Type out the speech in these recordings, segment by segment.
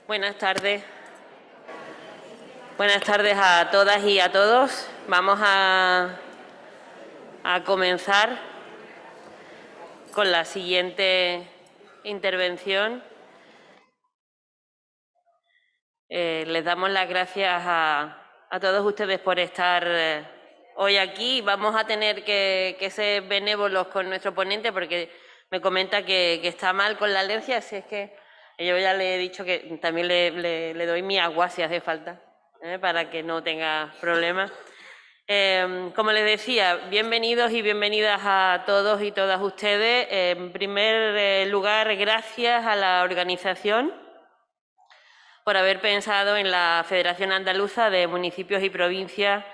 Buenas tardes. Buenas tardes a todas y a todos. Vamos a comenzar con la siguiente intervención. Les damos las gracias a todos ustedes por estar hoy aquí. Vamos a tener que ser benévolos con nuestro ponente porque me comenta que está mal con la alergia, así es que yo ya le he dicho que también le doy mi agua si hace falta, para que no tenga problemas. Como les decía, bienvenidos y bienvenidas a todos y todas ustedes. En primer lugar, gracias a la organización por haber pensado en la Federación Andaluza de Municipios y Provincias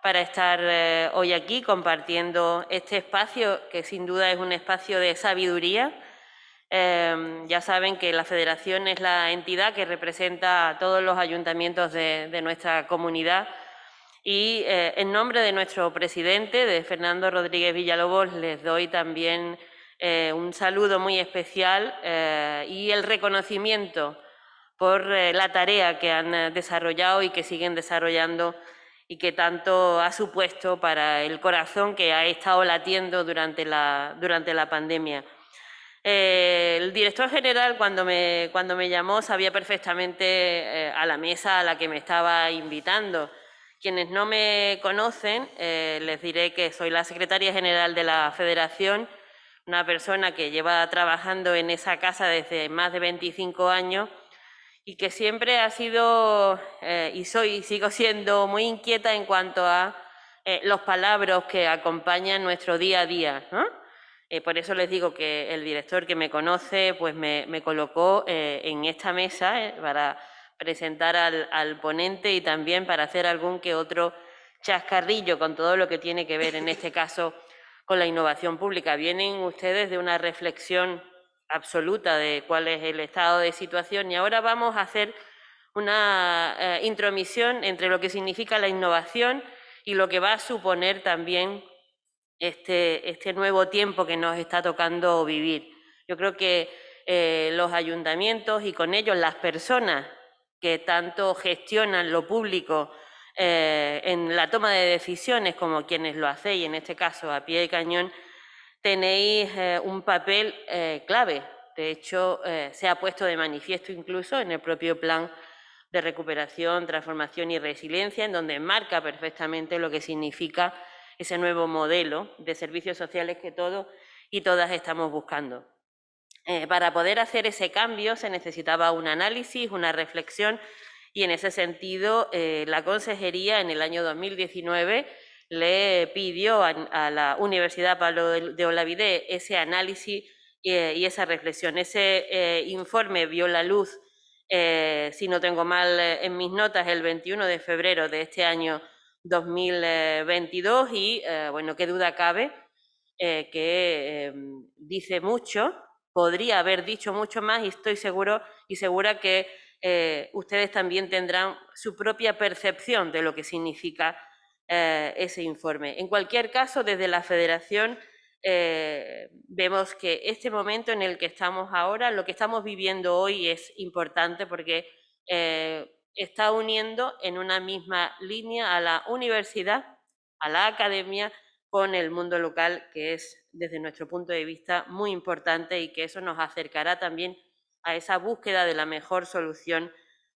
para estar hoy aquí compartiendo este espacio, que sin duda es un espacio de sabiduría. Ya saben que la Federación es la entidad que representa a todos los ayuntamientos de nuestra comunidad y en nombre de nuestro presidente, de Fernando Rodríguez Villalobos, les doy también un saludo muy especial y el reconocimiento por la tarea que han desarrollado y que siguen desarrollando y que tanto ha supuesto para el corazón que ha estado latiendo durante la pandemia. El director general, cuando me llamó, sabía perfectamente a la mesa a la que me estaba invitando. Quienes no me conocen, les diré que soy la secretaria general de la Federación, una persona que lleva trabajando en esa casa desde más de 25 años y que siempre ha sido y sigo siendo muy inquieta en cuanto a los palabras que acompañan nuestro día a día, ¿no? Por eso les digo que el director que me conoce pues me colocó en esta mesa para presentar al ponente y también para hacer algún que otro chascarrillo con todo lo que tiene que ver en este caso con la innovación pública. Vienen ustedes de una reflexión absoluta de cuál es el estado de situación y ahora vamos a hacer una intromisión entre lo que significa la innovación y lo que va a suponer también este nuevo tiempo que nos está tocando vivir. Yo creo que los ayuntamientos y con ellos las personas que tanto gestionan lo público en la toma de decisiones como quienes lo hacéis, en este caso a pie de cañón, tenéis un papel clave. De hecho, se ha puesto de manifiesto incluso en el propio plan de recuperación, transformación y resiliencia, en donde marca perfectamente lo que significa ese nuevo modelo de servicios sociales que todos y todas estamos buscando. Para poder hacer ese cambio se necesitaba un análisis, una reflexión, y en ese sentido la Consejería en el año 2019 le pidió a la Universidad Pablo de Olavide ese análisis y esa reflexión. Ese informe vio la luz, si no tengo mal en mis notas, el 21 de febrero de este año 2022 y, bueno, qué duda cabe que dice mucho, podría haber dicho mucho más y estoy segura que ustedes también tendrán su propia percepción de lo que significa ese informe. En cualquier caso, desde la Federación vemos que este momento en el que estamos ahora, lo que estamos viviendo hoy es importante porque está uniendo en una misma línea a la universidad, a la academia, con el mundo local, que es, desde nuestro punto de vista, muy importante y que eso nos acercará también a esa búsqueda de la mejor solución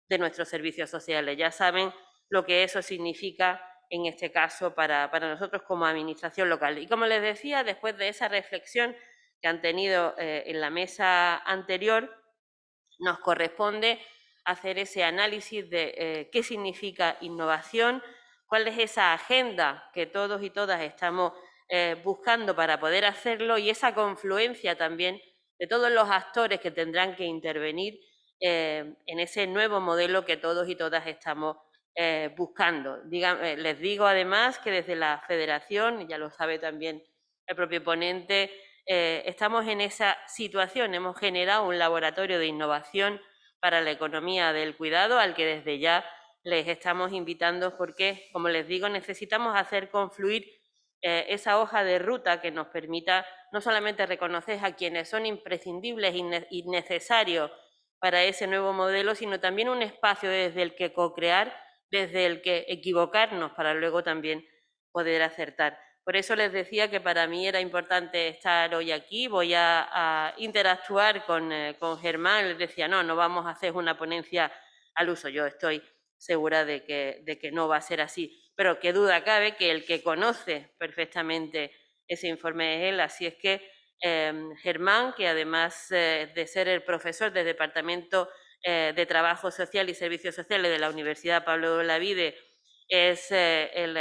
de nuestros servicios sociales. Ya saben lo que eso significa en este caso para nosotros como administración local. Y como les decía, después de esa reflexión que han tenido en la mesa anterior, nos corresponde hacer ese análisis de qué significa innovación, cuál es esa agenda que todos y todas estamos buscando para poder hacerlo y esa confluencia también de todos los actores que tendrán que intervenir en ese nuevo modelo que todos y todas estamos buscando. Les digo además que desde la Federación, ya lo sabe también el propio ponente, estamos en esa situación. Hemos generado un laboratorio de innovación para la economía del cuidado al que desde ya les estamos invitando porque, como les digo, necesitamos hacer confluir esa hoja de ruta que nos permita no solamente reconocer a quienes son imprescindibles y necesarios para ese nuevo modelo, sino también un espacio desde el que co-crear, desde el que equivocarnos para luego también poder acertar. Por eso les decía que para mí era importante estar hoy aquí. Voy a interactuar con Germán. Les decía, no vamos a hacer una ponencia al uso. Yo estoy segura de que no va a ser así. Pero qué duda cabe que el que conoce perfectamente ese informe es él. Así es que Germán, que además de ser el profesor del Departamento de Trabajo Social y Servicios Sociales de la Universidad Pablo de Olavide, es el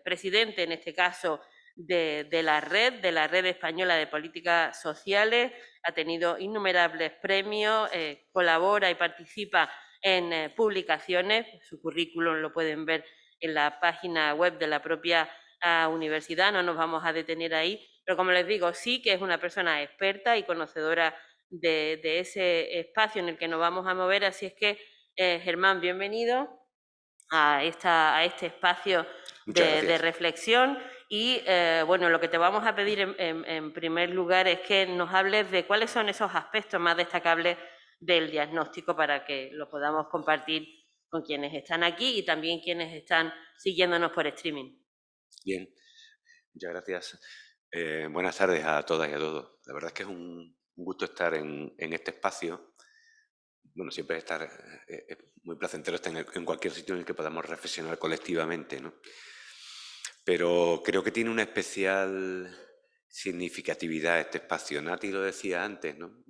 presidente, en este caso, de la Red Española de Políticas Sociales, ha tenido innumerables premios, colabora y participa en publicaciones, su currículum lo pueden ver en la página web de la propia universidad, no nos vamos a detener ahí, pero como les digo, sí que es una persona experta y conocedora de ese espacio en el que nos vamos a mover, así es que, Germán, bienvenido a este espacio de reflexión y, bueno, lo que te vamos a pedir en primer lugar es que nos hables de cuáles son esos aspectos más destacables del diagnóstico para que lo podamos compartir con quienes están aquí y también quienes están siguiéndonos por streaming. Bien, muchas gracias. Buenas tardes a todas y a todos. La verdad es que es un gusto estar en este espacio. Bueno, siempre es muy placentero estar en cualquier sitio en el que podamos reflexionar colectivamente, ¿no? Pero creo que tiene una especial significatividad este espacio. Nati lo decía antes, ¿no?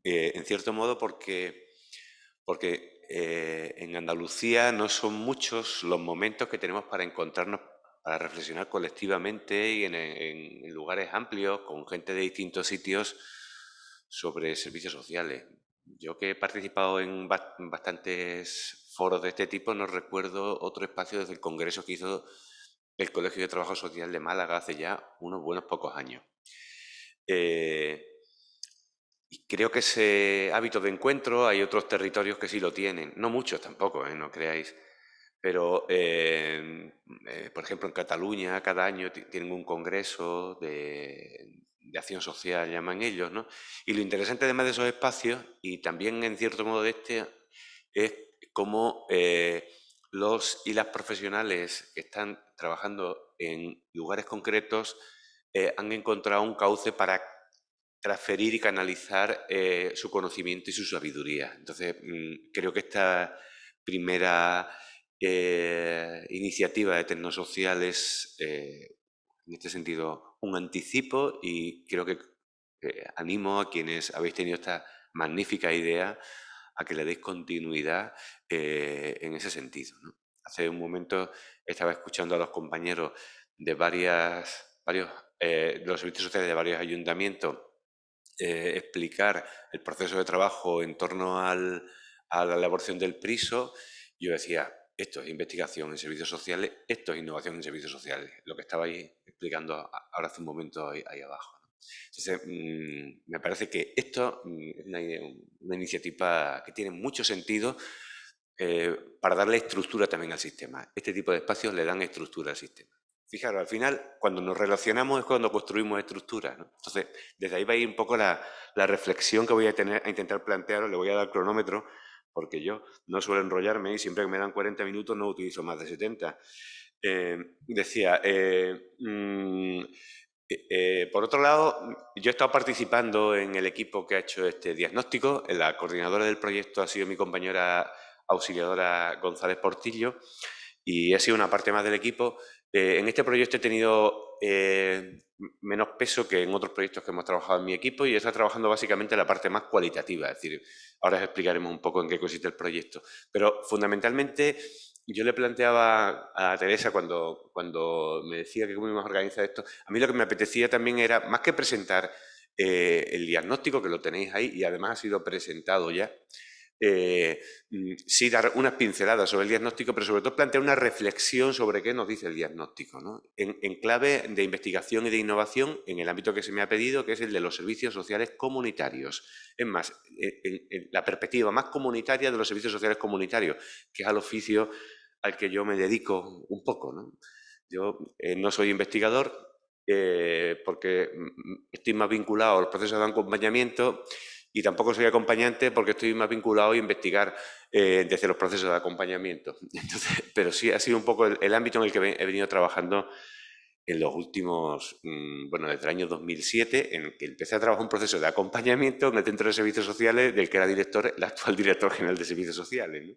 En cierto modo porque en Andalucía no son muchos los momentos que tenemos para encontrarnos, para reflexionar colectivamente y en lugares amplios, con gente de distintos sitios, sobre servicios sociales. Yo que he participado en bastantes foros de este tipo, no recuerdo otro espacio desde el congreso que hizo el Colegio de Trabajo Social de Málaga hace ya unos buenos pocos años. Y creo que ese hábito de encuentro hay otros territorios que sí lo tienen, no muchos tampoco, no creáis, pero por ejemplo en Cataluña cada año tienen un congreso de acción social, llaman ellos, ¿no? Y lo interesante además de esos espacios, y también en cierto modo de este, es cómo los y las profesionales que están trabajando en lugares concretos han encontrado un cauce para transferir y canalizar su conocimiento y su sabiduría. Entonces, creo que esta primera iniciativa de Tecnosocial es, en este sentido, un anticipo y creo que animo a quienes habéis tenido esta magnífica idea a que le deis continuidad en ese sentido, ¿no? Hace un momento estaba escuchando a los compañeros de de los servicios sociales de varios ayuntamientos explicar el proceso de trabajo en torno a la elaboración del PRISO. Yo decía, esto es investigación en servicios sociales, esto es innovación en servicios sociales, lo que estabais explicando ahora hace un momento ahí abajo, ¿no? Entonces, me parece que esto es una iniciativa que tiene mucho sentido para darle estructura también al sistema. Este tipo de espacios le dan estructura al sistema. Fijaros, al final, cuando nos relacionamos es cuando construimos estructuras, ¿no? Entonces, desde ahí va a ir un poco la reflexión que voy a intentar plantearos. Le voy a dar cronómetro, porque yo no suelo enrollarme y siempre que me dan 40 minutos no utilizo más de 70. Decía, por otro lado, yo he estado participando en el equipo que ha hecho este diagnóstico. La coordinadora del proyecto ha sido mi compañera auxiliadora González Portillo y he sido una parte más del equipo. En este proyecto he tenido menos peso que en otros proyectos que hemos trabajado en mi equipo y he estado trabajando básicamente la parte más cualitativa, es decir, ahora os explicaremos un poco en qué consiste el proyecto. Pero fundamentalmente yo le planteaba a Teresa cuando me decía que cómo íbamos a organizar esto, a mí lo que me apetecía también era, más que presentar el diagnóstico, que lo tenéis ahí y además ha sido presentado ya, sí dar unas pinceladas sobre el diagnóstico, pero sobre todo plantear una reflexión sobre qué nos dice el diagnóstico, ¿no? En clave de investigación y de innovación en el ámbito que se me ha pedido, que es el de los servicios sociales comunitarios. Es más, en la perspectiva más comunitaria de los servicios sociales comunitarios, que es al oficio al que yo me dedico un poco, ¿no? Yo no soy investigador porque estoy más vinculado a los procesos de acompañamiento y tampoco soy acompañante porque estoy más vinculado a investigar desde los procesos de acompañamiento. Entonces, pero sí ha sido un poco el ámbito en el que he venido trabajando en los últimos, bueno, desde el año 2007, en el que empecé a trabajar un proceso de acompañamiento en el Centro de Servicios Sociales del que era director, el actual director general de Servicios Sociales, ¿no?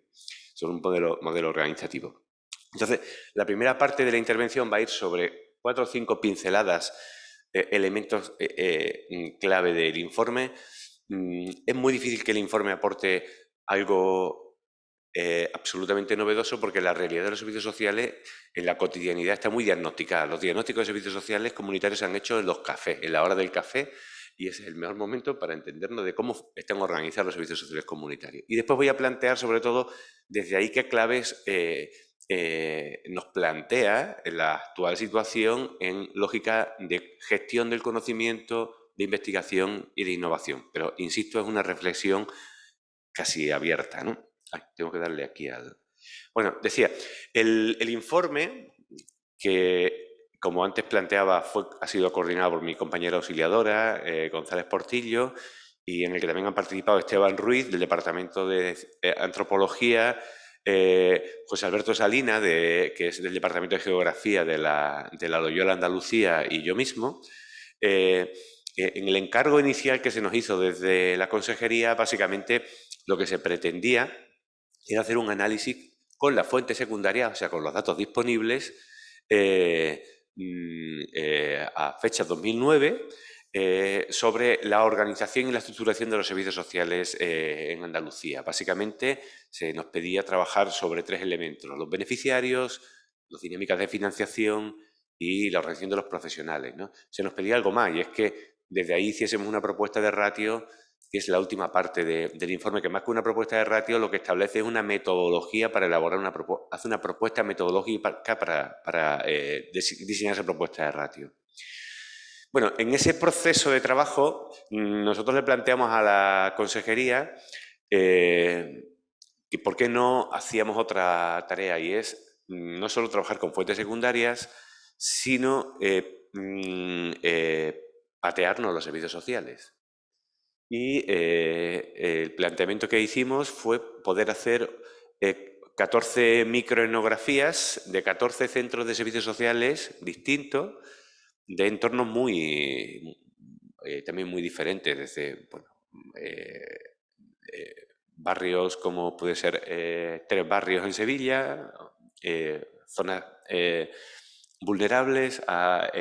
Son un modelo organizativo. Entonces, la primera parte de la intervención va a ir sobre 4 o 5 pinceladas, elementos clave del informe. Es muy difícil que el informe aporte algo absolutamente novedoso porque la realidad de los servicios sociales en la cotidianidad está muy diagnosticada. Los diagnósticos de servicios sociales comunitarios se han hecho en los cafés, en la hora del café, y ese es el mejor momento para entendernos de cómo están organizados los servicios sociales comunitarios. Y después voy a plantear, sobre todo, desde ahí qué claves nos plantea la actual situación en lógica de gestión del conocimiento, de investigación y de innovación. Pero, insisto, es una reflexión casi abierta, ¿no? Ay, tengo que darle aquí al... Bueno, decía, el informe que, como antes planteaba, ha sido coordinado por mi compañera auxiliadora, González Portillo, y en el que también han participado Esteban Ruiz, del Departamento de Antropología, José Alberto Salina, que es del Departamento de Geografía de la Loyola Andalucía, y yo mismo. En el encargo inicial que se nos hizo desde la consejería, básicamente lo que se pretendía era hacer un análisis con la fuente secundaria, o sea, con los datos disponibles, a fecha 2009, sobre la organización y la estructuración de los servicios sociales en Andalucía. Básicamente se nos pedía trabajar sobre 3 elementos: los beneficiarios, las dinámicas de financiación y la organización de los profesionales, ¿no? Se nos pedía algo más, y es que desde ahí hiciésemos una propuesta de ratio, que es la última parte del informe, que más que una propuesta de ratio lo que establece es una metodología para elaborar una propuesta metodológica para diseñar esa propuesta de ratio. Bueno, en ese proceso de trabajo nosotros le planteamos a la consejería que por qué no hacíamos otra tarea, y es no solo trabajar con fuentes secundarias, sino patearnos los servicios sociales. Y el planteamiento que hicimos fue poder hacer 14 microetnografías de 14 centros de servicios sociales distintos, de entornos también muy diferentes, desde bueno, barrios como puede ser 3 barrios en Sevilla, zonas vulnerables, a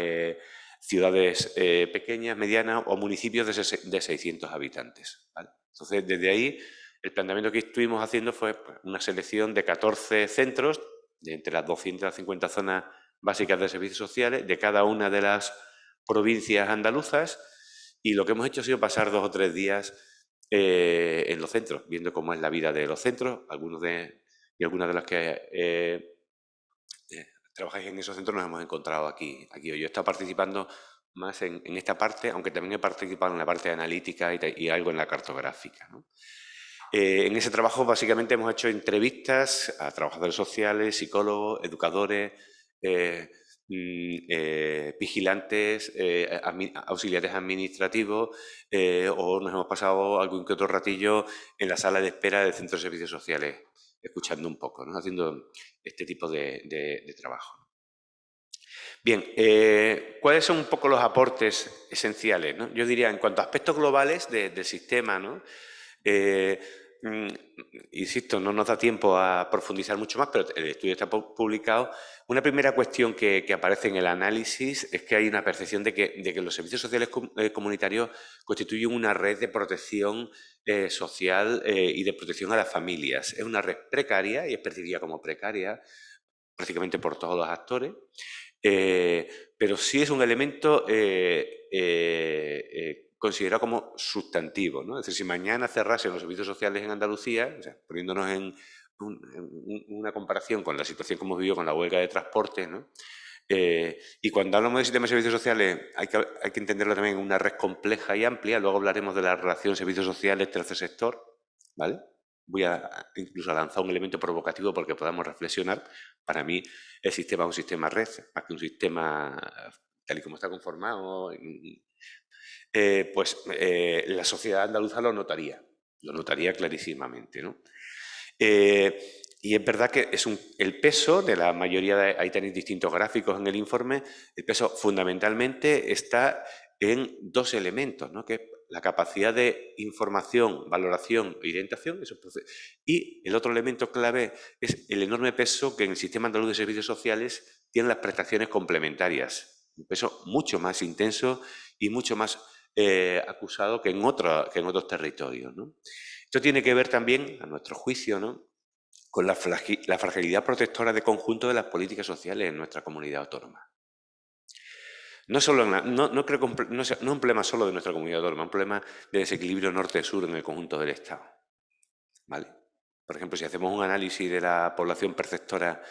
ciudades pequeñas, medianas o municipios de 600 habitantes, ¿vale? Entonces, desde ahí, el planteamiento que estuvimos haciendo fue una selección de 14 centros, de entre las 250 zonas básicas de servicios sociales, de cada una de las provincias andaluzas, y lo que hemos hecho ha sido pasar 2 o 3 días en los centros, viendo cómo es la vida de los centros. Algunas de las que trabajáis en esos centros nos hemos encontrado aquí hoy. Yo he estado participando más en esta parte, aunque también he participado en la parte analítica y algo en la cartográfica, ¿no? En ese trabajo básicamente hemos hecho entrevistas a trabajadores sociales, psicólogos, educadores, vigilantes, auxiliares administrativos, o nos hemos pasado algún que otro ratillo en la sala de espera del Centro de Servicios Sociales, escuchando un poco, ¿no? Haciendo este tipo de trabajo. Bien, ¿cuáles son un poco los aportes esenciales, ¿no? Yo diría, en cuanto a aspectos globales del sistema, ¿no? Insisto, no nos da tiempo a profundizar mucho más, pero el estudio está publicado. Una primera cuestión que aparece en el análisis es que hay una percepción de que los servicios sociales comunitarios constituyen una red de protección social y de protección a las familias. Es una red precaria y es percibida como precaria prácticamente por todos los actores, pero sí es un elemento considerado como sustantivo, ¿no? Es decir, si mañana cerrasen los servicios sociales en Andalucía, o sea, poniéndonos en una comparación con la situación que hemos vivido con la huelga de transporte, ¿no? Y cuando hablamos de sistema de servicios sociales hay que entenderlo también en una red compleja y amplia. Luego hablaremos de la relación servicios sociales tercer sector, ¿vale? Voy incluso a lanzar un elemento provocativo porque podamos reflexionar. Para mí el sistema es un sistema red, más que un sistema tal y como está conformado, la sociedad andaluza lo notaría clarísimamente, ¿no? Y es verdad que el peso de la mayoría, ahí tenéis distintos gráficos en el informe, el peso fundamentalmente está en dos elementos, ¿no? Que es la capacidad de información, valoración e orientación, y el otro elemento clave es el enorme peso que en el sistema andaluz de servicios sociales tienen las prestaciones complementarias, un peso mucho más intenso y mucho más acusado que en otros territorios, ¿no? Esto tiene que ver también, a nuestro juicio, ¿no?, con la fragilidad protectora de conjunto de las políticas sociales en nuestra comunidad autónoma. No creo que no es un problema solo de nuestra comunidad autónoma, es un problema de desequilibrio norte-sur en el conjunto del Estado, ¿vale? Por ejemplo, si hacemos un análisis de la población perceptora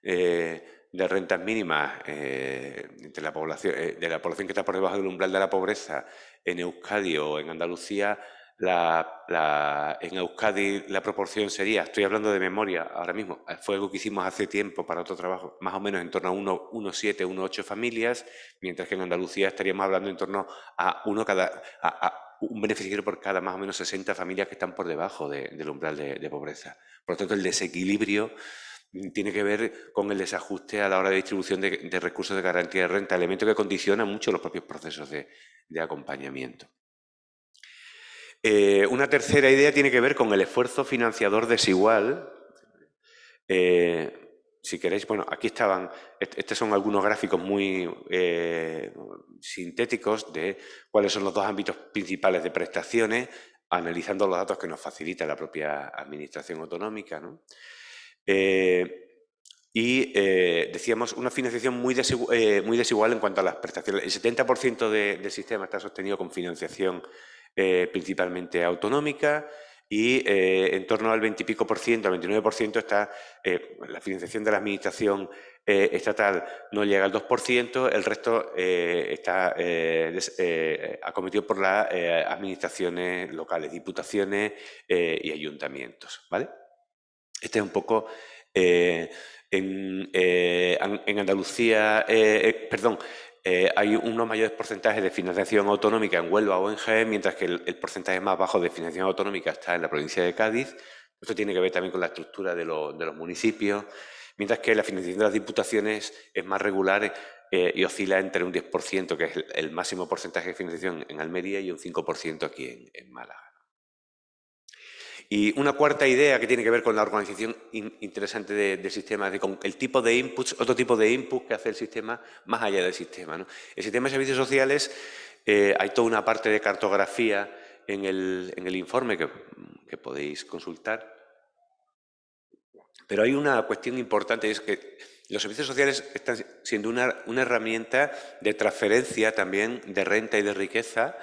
de rentas mínimas de la población que está por debajo del umbral de la pobreza en Euskadi o en Andalucía, en Euskadi la proporción sería, estoy hablando de memoria ahora mismo, fue algo que hicimos hace tiempo para otro trabajo, más o menos en torno a 1,7, 1,8 familias, mientras que en Andalucía estaríamos hablando en torno a un beneficiario por cada más o menos 60 familias que están por debajo del umbral de pobreza. Por lo tanto, el desequilibrio tiene que ver con el desajuste a la hora de distribución de recursos de garantía de renta, elemento que condiciona mucho los propios procesos de acompañamiento. Una tercera idea tiene que ver con el esfuerzo financiador desigual. Si queréis, bueno, aquí estaban, estos son algunos gráficos muy sintéticos de cuáles son los dos ámbitos principales de prestaciones, analizando los datos que nos facilita la propia administración autonómica, ¿no? Decíamos, una financiación muy desigual en cuanto a las prestaciones. El 70% del sistema está sostenido con financiación principalmente autonómica y en torno al 20 y pico por ciento, al 29% está la financiación de la administración estatal no llega al 2%, el resto está acometido por las administraciones locales, diputaciones y ayuntamientos, ¿vale? Este es un poco en Andalucía, hay unos mayores porcentajes de financiación autonómica en Huelva o en Jaén, mientras que el porcentaje más bajo de financiación autonómica está en la provincia de Cádiz. Esto tiene que ver también con la estructura de los municipios, mientras que la financiación de las diputaciones es más regular y oscila entre un 10%, que es el máximo porcentaje de financiación en Almería, y un 5% aquí en Málaga. Y una cuarta idea que tiene que ver con la organización interesante del sistema, con el tipo de inputs, otro tipo de inputs que hace el sistema más allá del sistema, ¿no? El sistema de servicios sociales, hay toda una parte de cartografía en el informe que podéis consultar. Pero hay una cuestión importante, es que los servicios sociales están siendo una herramienta de transferencia también de renta y de riqueza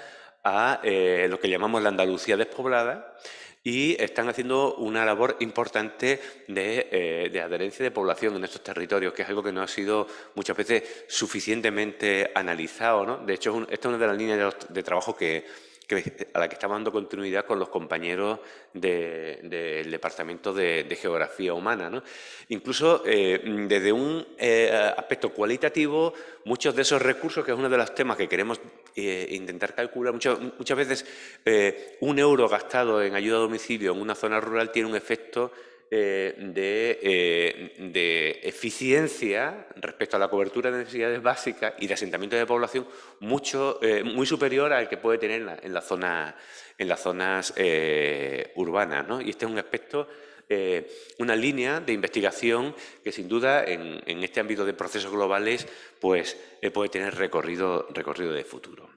a lo que llamamos la Andalucía despoblada, y están haciendo una labor importante de adherencia de población en estos territorios, que es algo que no ha sido muchas veces suficientemente analizado, ¿no? De hecho, esta es una de las líneas de trabajo a la que estamos dando continuidad con los compañeros del Departamento de Geografía Humana, ¿no? Incluso desde un aspecto cualitativo, muchos de esos recursos, que es uno de los temas que queremos intentar calcular, muchas veces un euro gastado en ayuda a domicilio en una zona rural tiene un efecto de eficiencia respecto a la cobertura de necesidades básicas y de asentamiento de población muy superior al que puede tener en las zonas urbanas, ¿no? Y este es un aspecto, una línea de investigación que sin duda en este ámbito de procesos globales pues puede tener recorrido de futuro.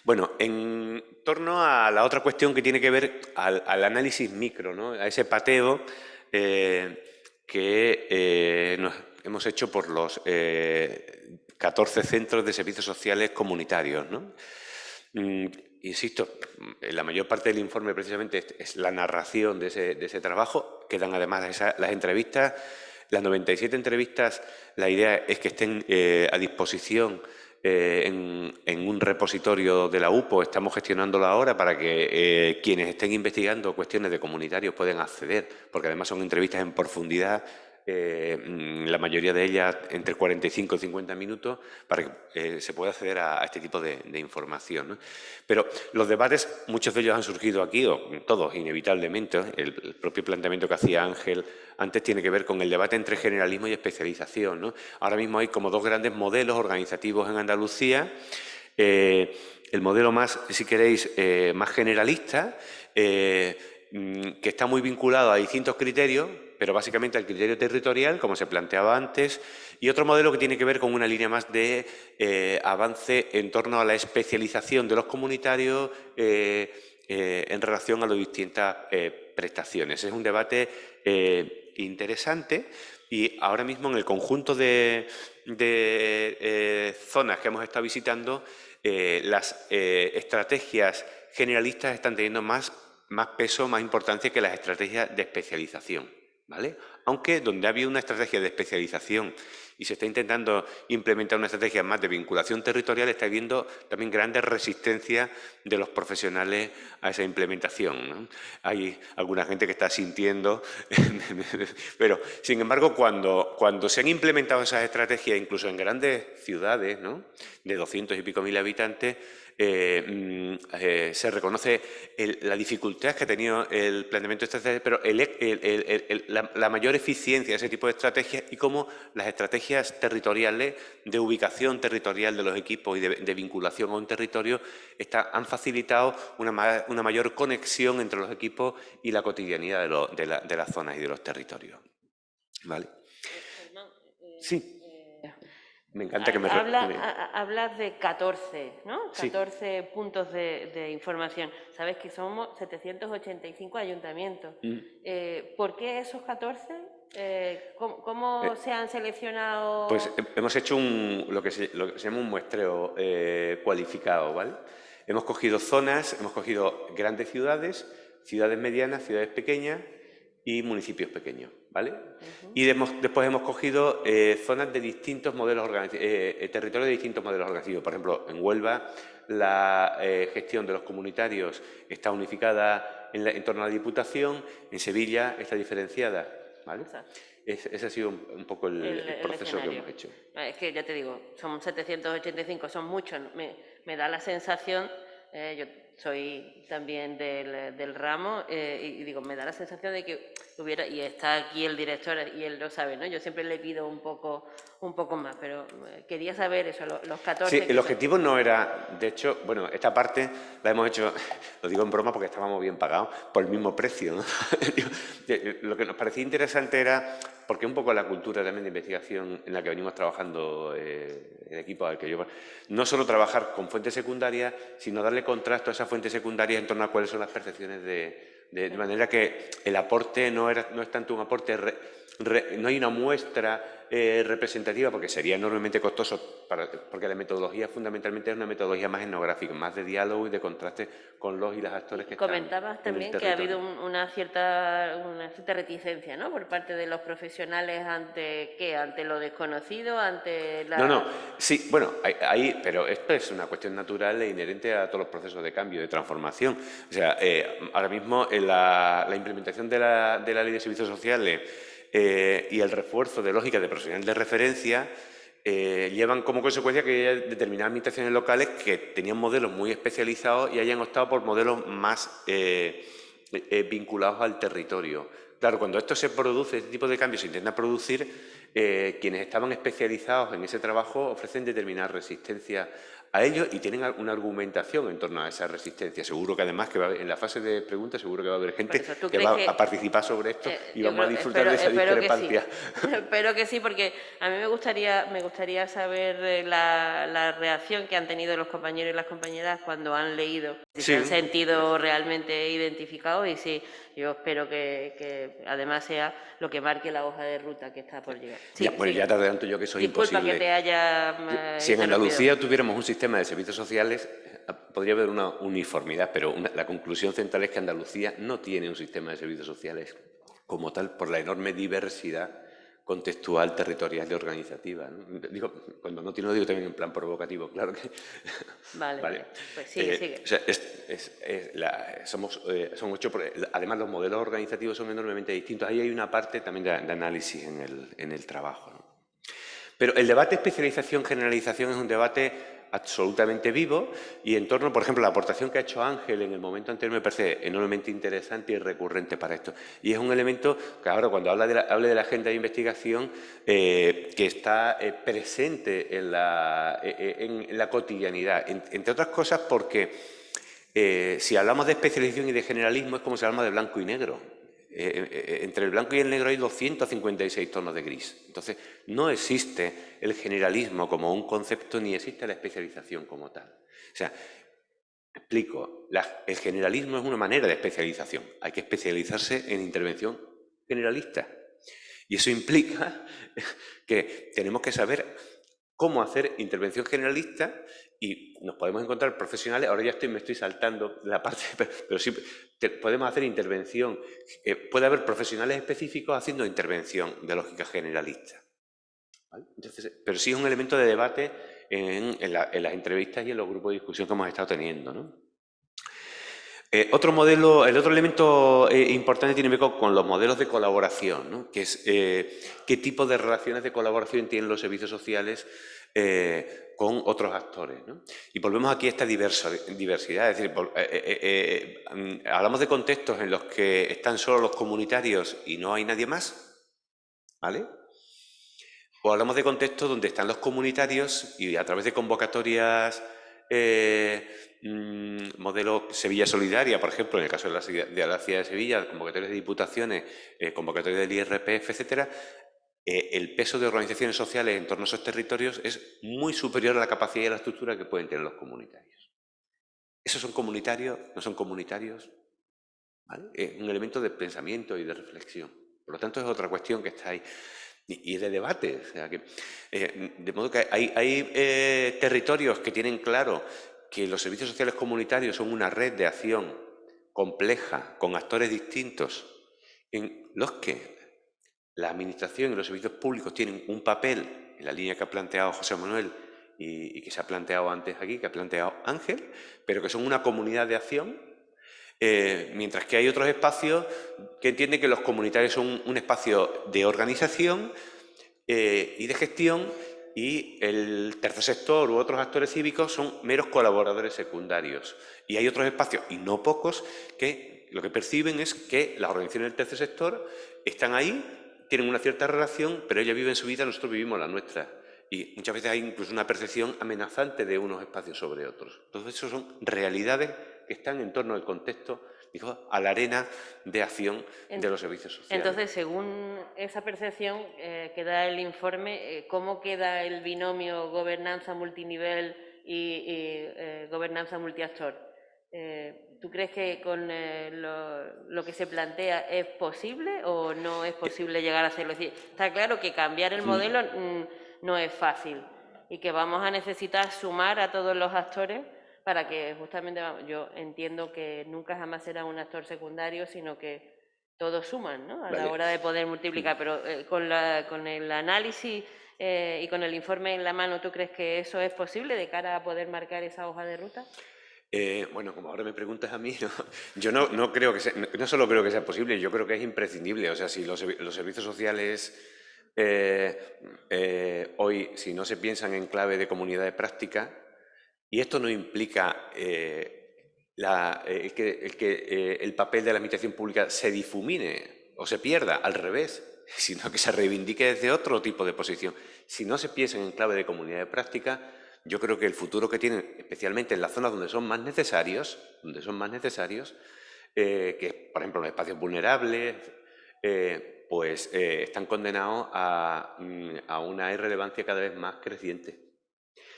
Bueno, en torno a la otra cuestión que tiene que ver al análisis micro, ¿no? A ese pateo que nos hemos hecho por los 14 centros de servicios sociales comunitarios, ¿no? Insisto, la mayor parte del informe precisamente es la narración de ese trabajo. Quedan además las entrevistas, las 97 entrevistas. La idea es que estén a disposición en un repositorio de la UPO. Estamos gestionándolo ahora para que quienes estén investigando cuestiones de comunitarios puedan acceder, porque además son entrevistas en profundidad la mayoría de ellas entre 45 y 50 minutos, para que se pueda acceder a este tipo de información, ¿no? Pero los debates, muchos de ellos han surgido aquí, o todos inevitablemente. El propio planteamiento que hacía Ángel antes tiene que ver con el debate entre generalismo y especialización, ¿no? Ahora mismo hay como dos grandes modelos organizativos en Andalucía. El modelo más, si queréis, más generalista, que está muy vinculado a distintos criterios, pero básicamente al criterio territorial, como se planteaba antes, y otro modelo que tiene que ver con una línea más de avance en torno a la especialización de los comunitarios en relación a las distintas prestaciones. Es un debate interesante, y ahora mismo en el conjunto de zonas que hemos estado visitando, las estrategias generalistas están teniendo más peso, más importancia que las estrategias de especialización, ¿vale? Aunque donde ha habido una estrategia de especialización y se está intentando implementar una estrategia más de vinculación territorial, está habiendo también grandes resistencias de los profesionales a esa implementación, ¿no? Hay alguna gente que está sintiendo, pero sin embargo cuando se han implementado esas estrategias, incluso en grandes ciudades, ¿no?, de 200 y pico mil habitantes, se reconoce la dificultad que ha tenido el planteamiento de estrategias, pero la mayor eficiencia de ese tipo de estrategias, y cómo las estrategias territoriales de ubicación territorial de los equipos y de vinculación a un territorio han facilitado una mayor conexión entre los equipos y la cotidianidad de las zonas y de los territorios. ¿Vale? Germán, sí. Me encanta que me... Hablas de 14, ¿no? Sí. 14 puntos de información. Sabes que somos 785 ayuntamientos. ¿Por qué esos 14? ¿Cómo se han seleccionado? Pues hemos hecho lo que se llama un muestreo cualificado, ¿vale? Hemos cogido zonas, hemos cogido grandes ciudades, ciudades medianas, ciudades pequeñas y municipios pequeños, ¿vale? Y después hemos cogido zonas de distintos modelos organizativos, territorios de distintos modelos organizativos. Por ejemplo, en Huelva la gestión de los comunitarios está unificada en torno a la Diputación, en Sevilla está diferenciada, ¿vale? Ese ha sido un poco el proceso que hemos hecho. Es que ya te digo, son 785, son muchos. Me da la sensación, yo soy también del ramo, y digo, me da la sensación de que hubiera, y está aquí el director y él lo sabe, ¿no? Yo siempre le pido un poco más, pero quería saber eso, los 14. Sí, el objetivo no era, de hecho, bueno, esta parte la hemos hecho, lo digo en broma porque estábamos bien pagados, por el mismo precio, ¿no? Lo que nos parecía interesante era, porque un poco la cultura también de investigación en la que venimos trabajando el equipo al que yo... No solo trabajar con fuentes secundarias, sino darle contraste a esas fuentes secundarias en torno a cuáles son las percepciones de manera que el aporte no es tanto un aporte, no hay una muestra representativa, porque sería enormemente costoso, porque la metodología fundamentalmente es una metodología más etnográfica, más de diálogo y de contraste con los y las actores que están. Comentabas también que ha habido una cierta reticencia, ¿no?, por parte de los profesionales ante lo desconocido, ante la... No, sí, bueno, pero esto es una cuestión natural e inherente a todos los procesos de cambio, de transformación. O sea, ahora mismo la implementación de la Ley de Servicios Sociales y el refuerzo de lógicas de profesional de referencia llevan como consecuencia que haya determinadas administraciones locales que tenían modelos muy especializados y hayan optado por modelos más vinculados al territorio. Claro, cuando esto se produce, este tipo de cambios se intenta producir, quienes estaban especializados en ese trabajo ofrecen determinada resistencia a ellos y tienen una argumentación en torno a esa resistencia. Seguro que además que en la fase de preguntas seguro que va a haber gente que va a participar sobre esto y vamos a disfrutar de esa discrepancia. Espero que sí, porque a mí me gustaría saber la reacción que han tenido los compañeros y las compañeras cuando han leído, si se han sentido realmente identificados, y sí, yo espero que además sea lo que marque la hoja de ruta que está por llegar. Sí, bueno, ya te adelanto yo que eso es imposible. Disculpa que te haya... Si en Andalucía tuviéramos un sistema de servicios sociales, podría haber una uniformidad, pero la conclusión central es que Andalucía no tiene un sistema de servicios sociales como tal por la enorme diversidad contextual, territorial y organizativa, ¿no? Digo, cuando no tiene, lo digo también en plan provocativo, claro que... Vale, Vale. pues sigue. O sea, son 8... Además, los modelos organizativos son enormemente distintos. Ahí hay una parte también de análisis en el trabajo, ¿no? Pero el debate especialización-generalización es un debate absolutamente vivo y en torno, por ejemplo, la aportación que ha hecho Ángel en el momento anterior me parece enormemente interesante y recurrente para esto. Y es un elemento que ahora cuando hable de la agenda de investigación que está presente en la cotidianidad, entre otras cosas porque si hablamos de especialización y de generalismo es como si hablamos de blanco y negro. Entre el blanco y el negro hay 256 tonos de gris. Entonces, no existe el generalismo como un concepto ni existe la especialización como tal. O sea, explico, el generalismo es una manera de especialización. Hay que especializarse en intervención generalista. Y eso implica que tenemos que saber cómo hacer intervención generalista y nos podemos encontrar profesionales, ahora ya me estoy saltando la parte, pero sí podemos hacer intervención, puede haber profesionales específicos haciendo intervención de lógica generalista. ¿Vale? Entonces, pero sí es un elemento de debate en las entrevistas y en los grupos de discusión que hemos estado teniendo, ¿no? El otro elemento importante tiene que ver con los modelos de colaboración, ¿no? Que es qué tipo de relaciones de colaboración tienen los servicios sociales con otros actores, ¿no? Y volvemos aquí a esta diversidad, es decir, hablamos de contextos en los que están solo los comunitarios y no hay nadie más, ¿vale? O hablamos de contextos donde están los comunitarios y a través de convocatorias modelo Sevilla Solidaria, por ejemplo, en el caso de la ciudad de Sevilla, convocatorias de diputaciones, convocatorias del IRPF, etcétera, el peso de organizaciones sociales en torno a esos territorios es muy superior a la capacidad y a la estructura que pueden tener los comunitarios. ¿Esos son comunitarios? ¿No son comunitarios? ¿Vale? Es un elemento de pensamiento y de reflexión. Por lo tanto, es otra cuestión que está ahí. Y de debate. O sea, de modo que hay territorios que tienen claro que los servicios sociales comunitarios son una red de acción compleja, con actores distintos, en los que la administración y los servicios públicos tienen un papel en la línea que ha planteado José Manuel y que se ha planteado antes aquí, que ha planteado Ángel, pero que son una comunidad de acción, mientras que hay otros espacios que entienden que los comunitarios son un espacio de organización y de gestión y el tercer sector u otros actores cívicos son meros colaboradores secundarios. Y hay otros espacios, y no pocos, que lo que perciben es que las organizaciones del tercer sector están ahí, tienen una cierta relación, pero ellas viven su vida, nosotros vivimos la nuestra. Y muchas veces hay incluso una percepción amenazante de unos espacios sobre otros. Entonces, eso son realidades que están en torno al contexto, digo, a la arena de acción de los servicios sociales. Entonces, según esa percepción que da el informe, ¿cómo queda el binomio gobernanza multinivel y gobernanza multiactor? ¿Tú crees que con lo que se plantea es posible o no es posible llegar a hacerlo? Es decir, está claro que cambiar el modelo no es fácil y que vamos a necesitar sumar a todos los actores para que justamente, yo entiendo que nunca jamás será un actor secundario, sino que todos suman, ¿no? A la hora de poder multiplicar, pero con el análisis y con el informe en la mano, ¿tú crees que eso es posible de cara a poder marcar esa hoja de ruta? Bueno, como ahora me preguntas a mí, ¿no? Yo no creo que sea, no solo creo que sea posible, yo creo que es imprescindible. O sea, si los servicios sociales hoy, si no se piensan en clave de comunidad de práctica, y esto no implica que el papel de la administración pública se difumine o se pierda, al revés, sino que se reivindique desde otro tipo de posición. Si no se piensan en clave de comunidad de práctica, yo creo que el futuro que tienen, especialmente en las zonas donde son más necesarios, que por ejemplo los espacios vulnerables, pues están condenados a una irrelevancia cada vez más creciente.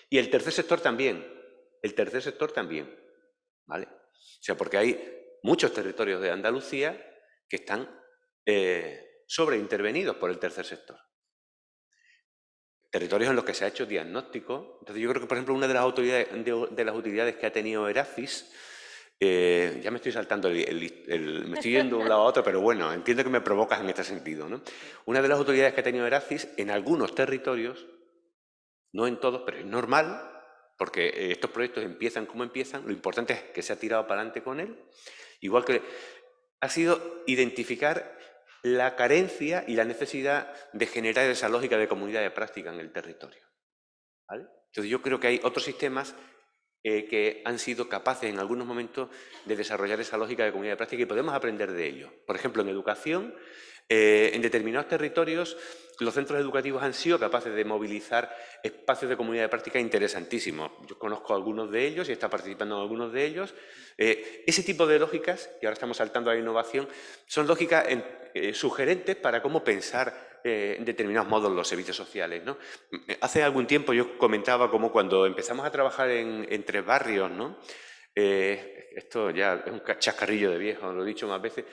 Y el tercer sector también, ¿vale? O sea, porque hay muchos territorios de Andalucía que están sobreintervenidos por el tercer sector. Territorios en los que se ha hecho diagnóstico. Entonces yo creo que, por ejemplo, una de las utilidades que ha tenido Eracis Ya me estoy saltando, me estoy yendo de un lado a otro, pero bueno, entiendo que me provocas en este sentido, ¿no? Una de las autoridades que ha tenido Eracis en algunos territorios, no en todos, pero es normal, porque estos proyectos empiezan como empiezan, lo importante es que se ha tirado para adelante con él, igual que ha sido identificar la carencia y la necesidad de generar esa lógica de comunidad de práctica en el territorio, ¿vale? Entonces yo creo que hay otros sistemas que han sido capaces en algunos momentos de desarrollar esa lógica de comunidad de práctica y podemos aprender de ello. Por ejemplo, en educación, en determinados territorios, los centros educativos han sido capaces de movilizar espacios de comunidad de práctica interesantísimos. Yo conozco algunos de ellos y está participando en algunos de ellos. Ese tipo de lógicas, y ahora estamos saltando a la innovación, son lógicas sugerentes para cómo pensar en determinados modos los servicios sociales, ¿no? Hace algún tiempo yo comentaba cómo cuando empezamos a trabajar en Tres Barrios, ¿no? Esto ya es un chascarrillo de viejo, lo he dicho más veces,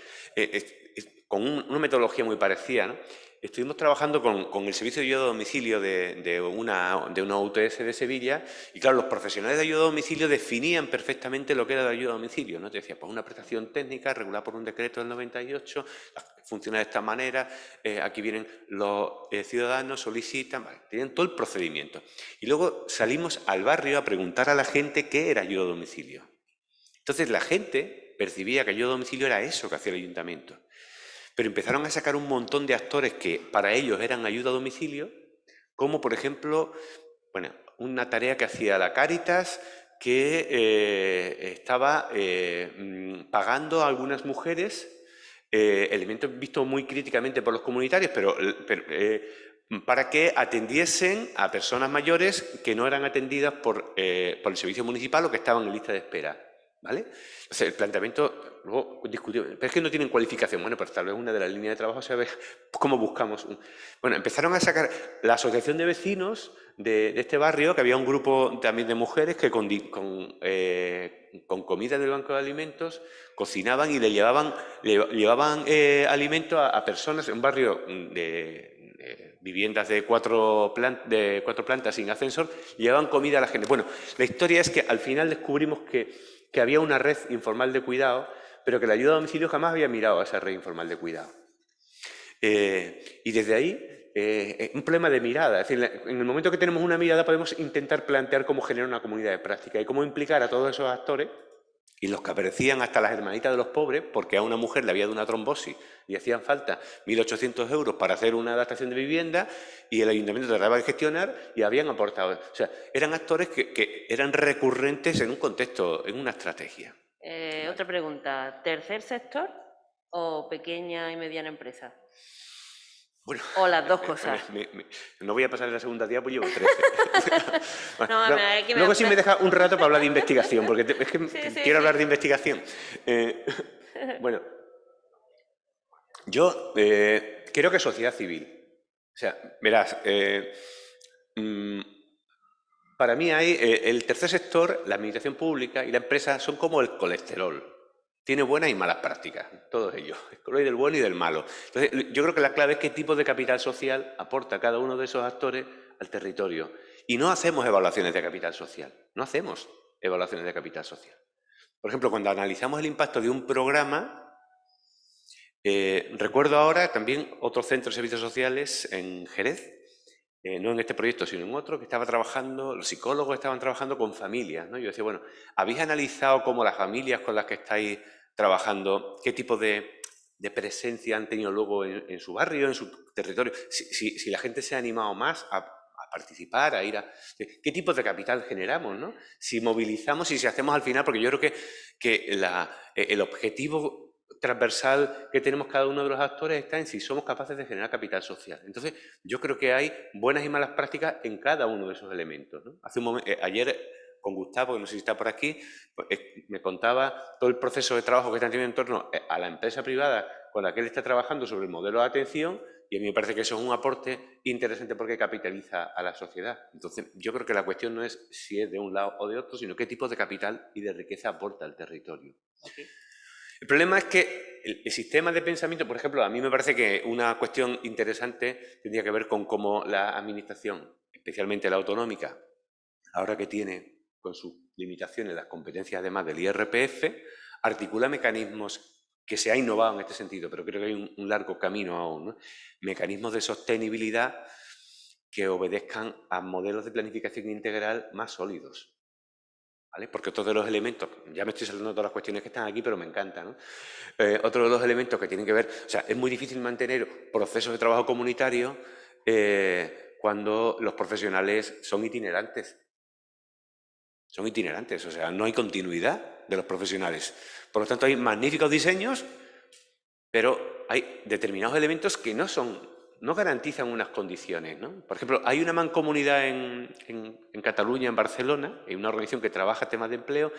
con una metodología muy parecida, ¿no? Estuvimos trabajando con el servicio de ayuda a domicilio de una UTS de Sevilla y claro, los profesionales de ayuda a domicilio definían perfectamente lo que era la ayuda a domicilio, ¿no? Te decía, pues una prestación técnica regulada por un decreto del 98, funciona de esta manera, aquí vienen los ciudadanos, solicitan, vale, tienen todo el procedimiento. Y luego salimos al barrio a preguntar a la gente qué era ayuda a domicilio. Entonces la gente percibía que ayuda a domicilio era eso que hacía el ayuntamiento. Pero empezaron a sacar un montón de actores que para ellos eran ayuda a domicilio, como por ejemplo, bueno, una tarea que hacía la Cáritas, que estaba pagando a algunas mujeres, elementos vistos muy críticamente por los comunitarios, pero para que atendiesen a personas mayores que no eran atendidas por el servicio municipal o que estaban en lista de espera, ¿vale? O sea, el planteamiento, luego discutimos, pero es que no tienen cualificación. Bueno, pues tal vez una de las líneas de trabajo sea ver cómo buscamos. Bueno, empezaron a sacar la asociación de vecinos de este barrio, que había un grupo también de mujeres que con comida del banco de alimentos cocinaban y le llevaban alimento a personas en un barrio de viviendas de cuatro plantas sin ascensor, llevaban comida a la gente. Bueno, la historia es que al final descubrimos que había una red informal de cuidado, pero que la ayuda a domicilio jamás había mirado a esa red informal de cuidado. Y desde ahí, un problema de mirada. Es decir, en el momento que tenemos una mirada podemos intentar plantear cómo generar una comunidad de práctica y cómo implicar a todos esos actores y los que aparecían hasta las hermanitas de los pobres, porque a una mujer le había dado una trombosis y hacían falta 1.800 euros para hacer una adaptación de vivienda y el ayuntamiento trataba de gestionar y habían aportado. O sea, eran actores que eran recurrentes en un contexto, en una estrategia. Vale. Otra pregunta, ¿tercer sector o pequeña y mediana empresa? Bueno, o las dos cosas. No voy a pasar la segunda tía, pues llevo 13. Bueno, No, luego sí me deja un rato para hablar de investigación, porque es que Sí, quiero hablar de investigación. Bueno, yo creo que sociedad civil. O sea, verás, para mí hay el tercer sector, la administración pública y la empresa son como el colesterol. Tiene buenas y malas prácticas, todos ellos. Hay del bueno y del malo. Entonces, yo creo que la clave es qué tipo de capital social aporta cada uno de esos actores al territorio. Y no hacemos evaluaciones de capital social. No hacemos evaluaciones de capital social. Por ejemplo, cuando analizamos el impacto de un programa, recuerdo ahora también otro centro de servicios sociales en Jerez, no en este proyecto, sino en otro, que estaba trabajando, los psicólogos estaban trabajando con familias, ¿no? Yo decía, bueno, ¿habéis analizado cómo las familias con las que estáis trabajando, qué tipo de presencia han tenido luego en su barrio, en su territorio? Si la gente se ha animado más a participar, a ir a... ¿Qué tipo de capital generamos, no? Si movilizamos y si hacemos al final, porque yo creo que el objetivo transversal que tenemos cada uno de los actores está en si somos capaces de generar capital social. Entonces, yo creo que hay buenas y malas prácticas en cada uno de esos elementos, ¿no? Ayer con Gustavo, que no sé si está por aquí, pues, me contaba todo el proceso de trabajo que están teniendo en torno a la empresa privada con la que él está trabajando sobre el modelo de atención, y a mí me parece que eso es un aporte interesante porque capitaliza a la sociedad. Entonces, yo creo que la cuestión no es si es de un lado o de otro, sino qué tipo de capital y de riqueza aporta al territorio. Okay. El problema es que el sistema de pensamiento, por ejemplo, a mí me parece que una cuestión interesante tendría que ver con cómo la administración, especialmente la autonómica, ahora que tiene con sus limitaciones, las competencias además del IRPF, articula mecanismos que se ha innovado en este sentido, pero creo que hay un largo camino aún, ¿no? Mecanismos de sostenibilidad que obedezcan a modelos de planificación integral más sólidos, ¿vale? Porque otro de los elementos, ya me estoy saltando todas las cuestiones que están aquí, pero me encanta, ¿no? Otro de los elementos que tienen que ver, o sea, es muy difícil mantener procesos de trabajo comunitario cuando los profesionales son itinerantes. Son itinerantes, o sea, no hay continuidad de los profesionales. Por lo tanto, hay magníficos diseños, pero hay determinados elementos que no garantizan unas condiciones, ¿no? Por ejemplo, hay una mancomunidad en Cataluña, en Barcelona, hay una organización que trabaja temas de empleo,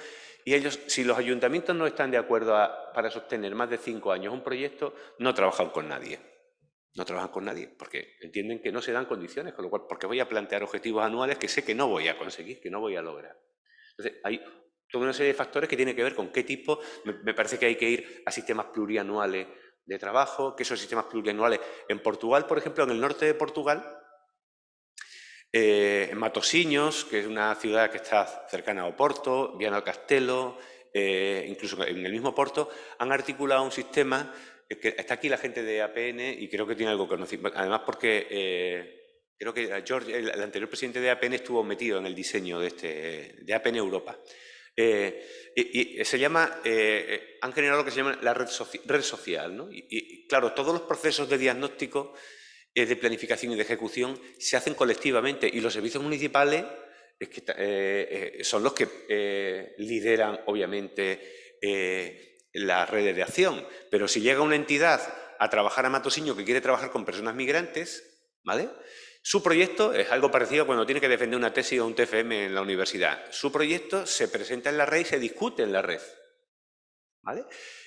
y ellos, si los ayuntamientos no están de acuerdo para sostener más de 5 años un proyecto, no trabajan con nadie. No trabajan con nadie, porque entienden que no se dan condiciones, con lo cual, porque voy a plantear objetivos anuales que sé que no voy a conseguir, que no voy a lograr. Entonces, hay toda una serie de factores que tienen que ver con qué tipo. Me parece que hay que ir a sistemas plurianuales de trabajo, que esos sistemas plurianuales. En Portugal, por ejemplo, en el norte de Portugal, en Matosinhos, que es una ciudad que está cercana a Oporto, Viana do Castelo, incluso en el mismo Porto, han articulado un sistema, que está aquí la gente de APN y creo que tiene algo que conocer. Además porque creo que George, el anterior presidente de APN, estuvo metido en el diseño de APN Europa. Se llama, han generado lo que se llama la red social, ¿no? Y claro, todos los procesos de diagnóstico, de planificación y de ejecución se hacen colectivamente, y los servicios municipales son los que lideran, obviamente, las redes de acción. Pero si llega una entidad a trabajar a Matosiño que quiere trabajar con personas migrantes, ¿vale?, su proyecto es algo parecido a cuando tiene que defender una tesis o un TFM en la universidad. Su proyecto se presenta en la red y se discute en la red, ¿vale?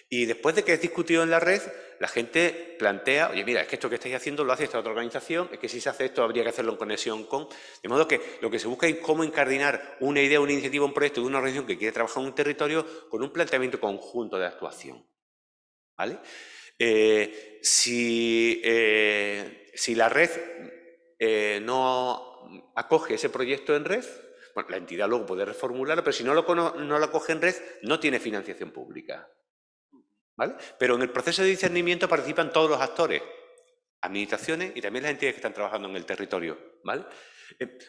Y después de que es discutido en la red, la gente plantea, oye, mira, es que esto que estáis haciendo lo hace esta otra organización, es que si se hace esto habría que hacerlo en conexión con... De modo que lo que se busca es cómo encardinar una idea, una iniciativa, un proyecto de una organización que quiere trabajar en un territorio con un planteamiento conjunto de actuación, ¿vale? Si la red no acoge ese proyecto en red, bueno, la entidad luego puede reformularlo, pero si no lo acoge en red, no tiene financiación pública, ¿vale? Pero en el proceso de discernimiento participan todos los actores, administraciones y también las entidades que están trabajando en el territorio, ¿vale?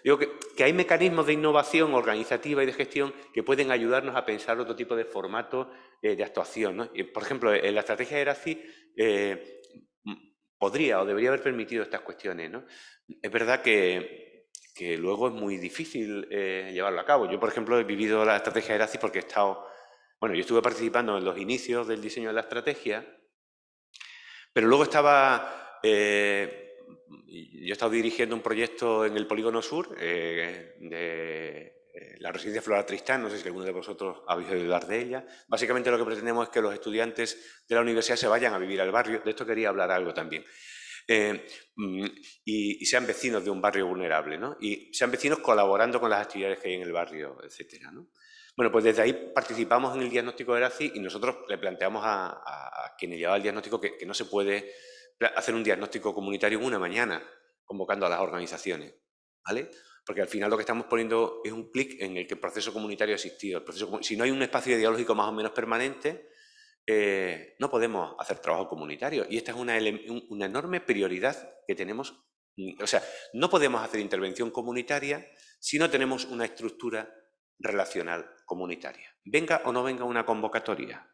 Digo que hay mecanismos de innovación organizativa y de gestión que pueden ayudarnos a pensar otro tipo de formato de actuación, ¿no? Por ejemplo, en la estrategia de ERACI podría o debería haber permitido estas cuestiones, ¿no? Es verdad que luego es muy difícil llevarlo a cabo. Yo, por ejemplo, he vivido la estrategia de ERACI porque he estado... Bueno, yo estuve participando en los inicios del diseño de la estrategia, pero luego estaba... yo he estado dirigiendo un proyecto en el Polígono Sur de la residencia Flora Tristán, no sé si alguno de vosotros habéis oído hablar de ella. Básicamente lo que pretendemos es que los estudiantes de la universidad se vayan a vivir al barrio. De esto quería hablar algo también. Y sean vecinos de un barrio vulnerable, ¿no? Y sean vecinos colaborando con las actividades que hay en el barrio, etcétera, ¿no? Bueno, pues desde ahí participamos en el diagnóstico de ERACI y nosotros le planteamos a quienes llevaban el diagnóstico que no se puede hacer un diagnóstico comunitario en una mañana, convocando a las organizaciones, ¿vale? Porque al final lo que estamos poniendo es un clic en el que el proceso comunitario ha existido. Si no hay un espacio ideológico más o menos permanente, no podemos hacer trabajo comunitario. Y esta es una enorme prioridad que tenemos. O sea, no podemos hacer intervención comunitaria si no tenemos una estructura relacional comunitaria. Venga o no venga una convocatoria.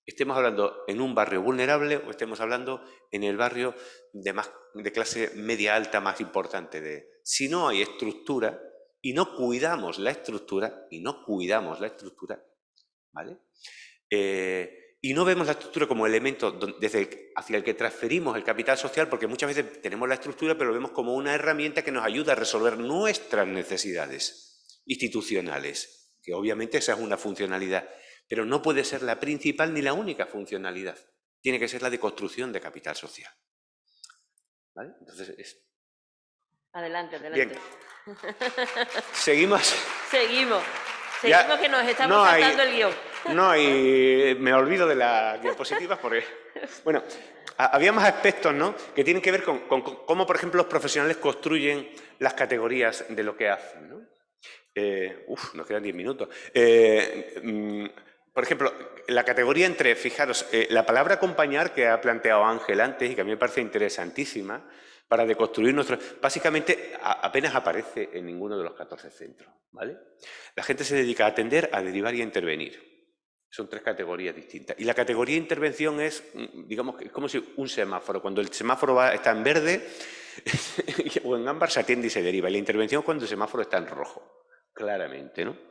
Estemos hablando en un barrio vulnerable o estemos hablando en el barrio de clase media alta más importante. Si no hay estructura y no cuidamos la estructura, ¿vale? Y no vemos la estructura como elemento hacia el que transferimos el capital social, porque muchas veces tenemos la estructura, pero lo vemos como una herramienta que nos ayuda a resolver nuestras necesidades institucionales, que obviamente esa es una funcionalidad, pero no puede ser la principal ni la única funcionalidad. Tiene que ser la de construcción de capital social. ¿Vale? Entonces, Adelante. Bien. Seguimos. Seguimos Ya, que nos estamos saltando el guión. No, y me olvido de las diapositivas porque... Bueno, había más aspectos, ¿no?, que tienen que ver con cómo, por ejemplo, los profesionales construyen las categorías de lo que hacen, ¿no? Nos quedan 10 minutos. Por ejemplo, la categoría entre, fijaros, la palabra acompañar que ha planteado Ángel antes y que a mí me parece interesantísima para deconstruir nuestro... Básicamente apenas aparece en ninguno de los 14 centros, ¿vale? La gente se dedica a atender, a derivar y a intervenir. Son 3 categorías distintas. Y la categoría de intervención es, digamos, es como si un semáforo. Cuando el semáforo está en verde o en ámbar se atiende y se deriva. Y la intervención es cuando el semáforo está en rojo, claramente, ¿no?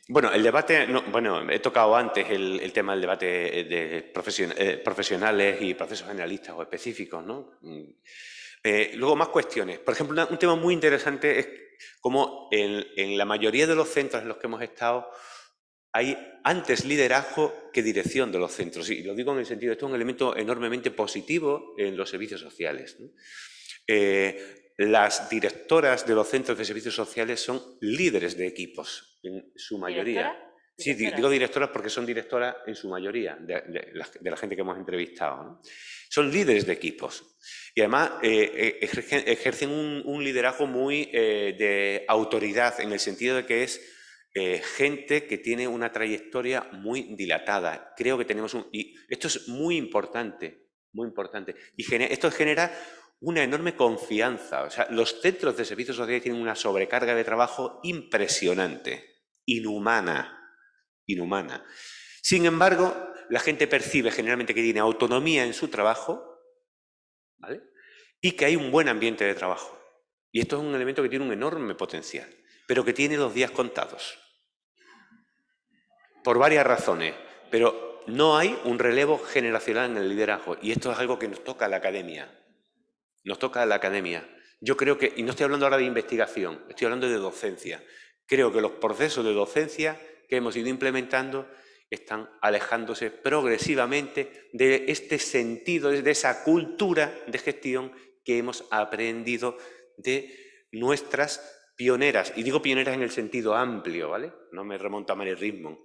Bueno, el debate, bueno, he tocado antes el tema del debate de profesionales y procesos generalistas o específicos, ¿no? Luego más cuestiones. Por ejemplo, un tema muy interesante es cómo en la mayoría de los centros en los que hemos estado hay antes liderazgo que dirección de los centros. Y lo digo en el sentido de esto es un elemento enormemente positivo en los servicios sociales, ¿no? Las directoras de los centros de servicios sociales son líderes de equipos, en su mayoría. ¿Directora? Sí, digo directoras porque son directoras en su mayoría, de la gente que hemos entrevistado, ¿no? Son líderes de equipos. Y además ejercen un liderazgo muy de autoridad, en el sentido de que es gente que tiene una trayectoria muy dilatada. Creo que tenemos y esto es muy importante, muy importante. Y esto genera una enorme confianza. O sea, los centros de servicios sociales tienen una sobrecarga de trabajo impresionante, inhumana. Sin embargo, la gente percibe generalmente que tiene autonomía en su trabajo, ¿vale? Y que hay un buen ambiente de trabajo. Y esto es un elemento que tiene un enorme potencial, pero que tiene los días contados. Por varias razones, pero no hay un relevo generacional en el liderazgo. Y esto es algo que nos toca a la academia. Nos toca a la academia. Yo creo que, y no estoy hablando ahora de investigación, estoy hablando de docencia. Creo que los procesos de docencia que hemos ido implementando están alejándose progresivamente de este sentido, de esa cultura de gestión que hemos aprendido de nuestras pioneras. Y digo pioneras en el sentido amplio, ¿vale? No me remonto a Mary Rickman,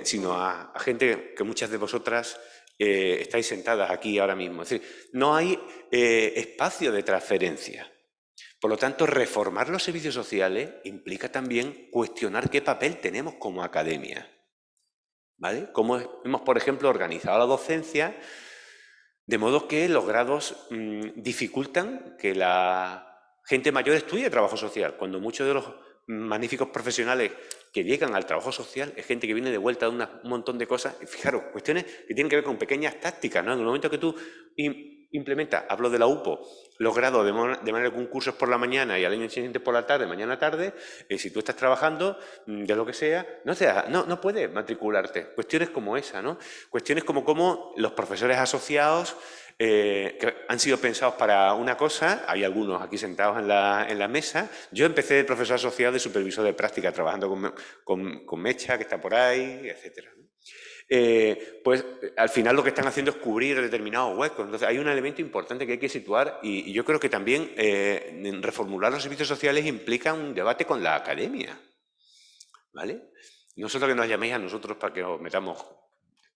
sino a gente que muchas de vosotras estáis sentadas aquí ahora mismo. Es decir, no hay espacio de transferencia. Por lo tanto, reformar los servicios sociales implica también cuestionar qué papel tenemos como academia, ¿vale? Cómo hemos, por ejemplo, organizado la docencia de modo que los grados dificultan que la gente mayor estudie trabajo social, cuando muchos de los magníficos profesionales que llegan al trabajo social es gente que viene de vuelta de un montón de cosas. Y fijaros, cuestiones que tienen que ver con pequeñas tácticas, ¿no? En el momento que tú implementas, hablo de la UPO, los grados de manera que un curso es por la mañana y al año siguiente por la tarde, mañana-tarde, si tú estás trabajando, de lo que sea, no puedes matricularte. Cuestiones como esa, ¿no? Cuestiones como cómo los profesores asociados que han sido pensados para una cosa, hay algunos aquí sentados en la mesa. Yo empecé de profesor asociado de supervisor de práctica, trabajando con Mecha, que está por ahí, etcétera, ¿no? Pues al final lo que están haciendo es cubrir determinados huecos. Entonces hay un elemento importante que hay que situar y yo creo que también reformular los servicios sociales implica un debate con la academia, ¿vale? No solo que nos llaméis a nosotros para que os metamos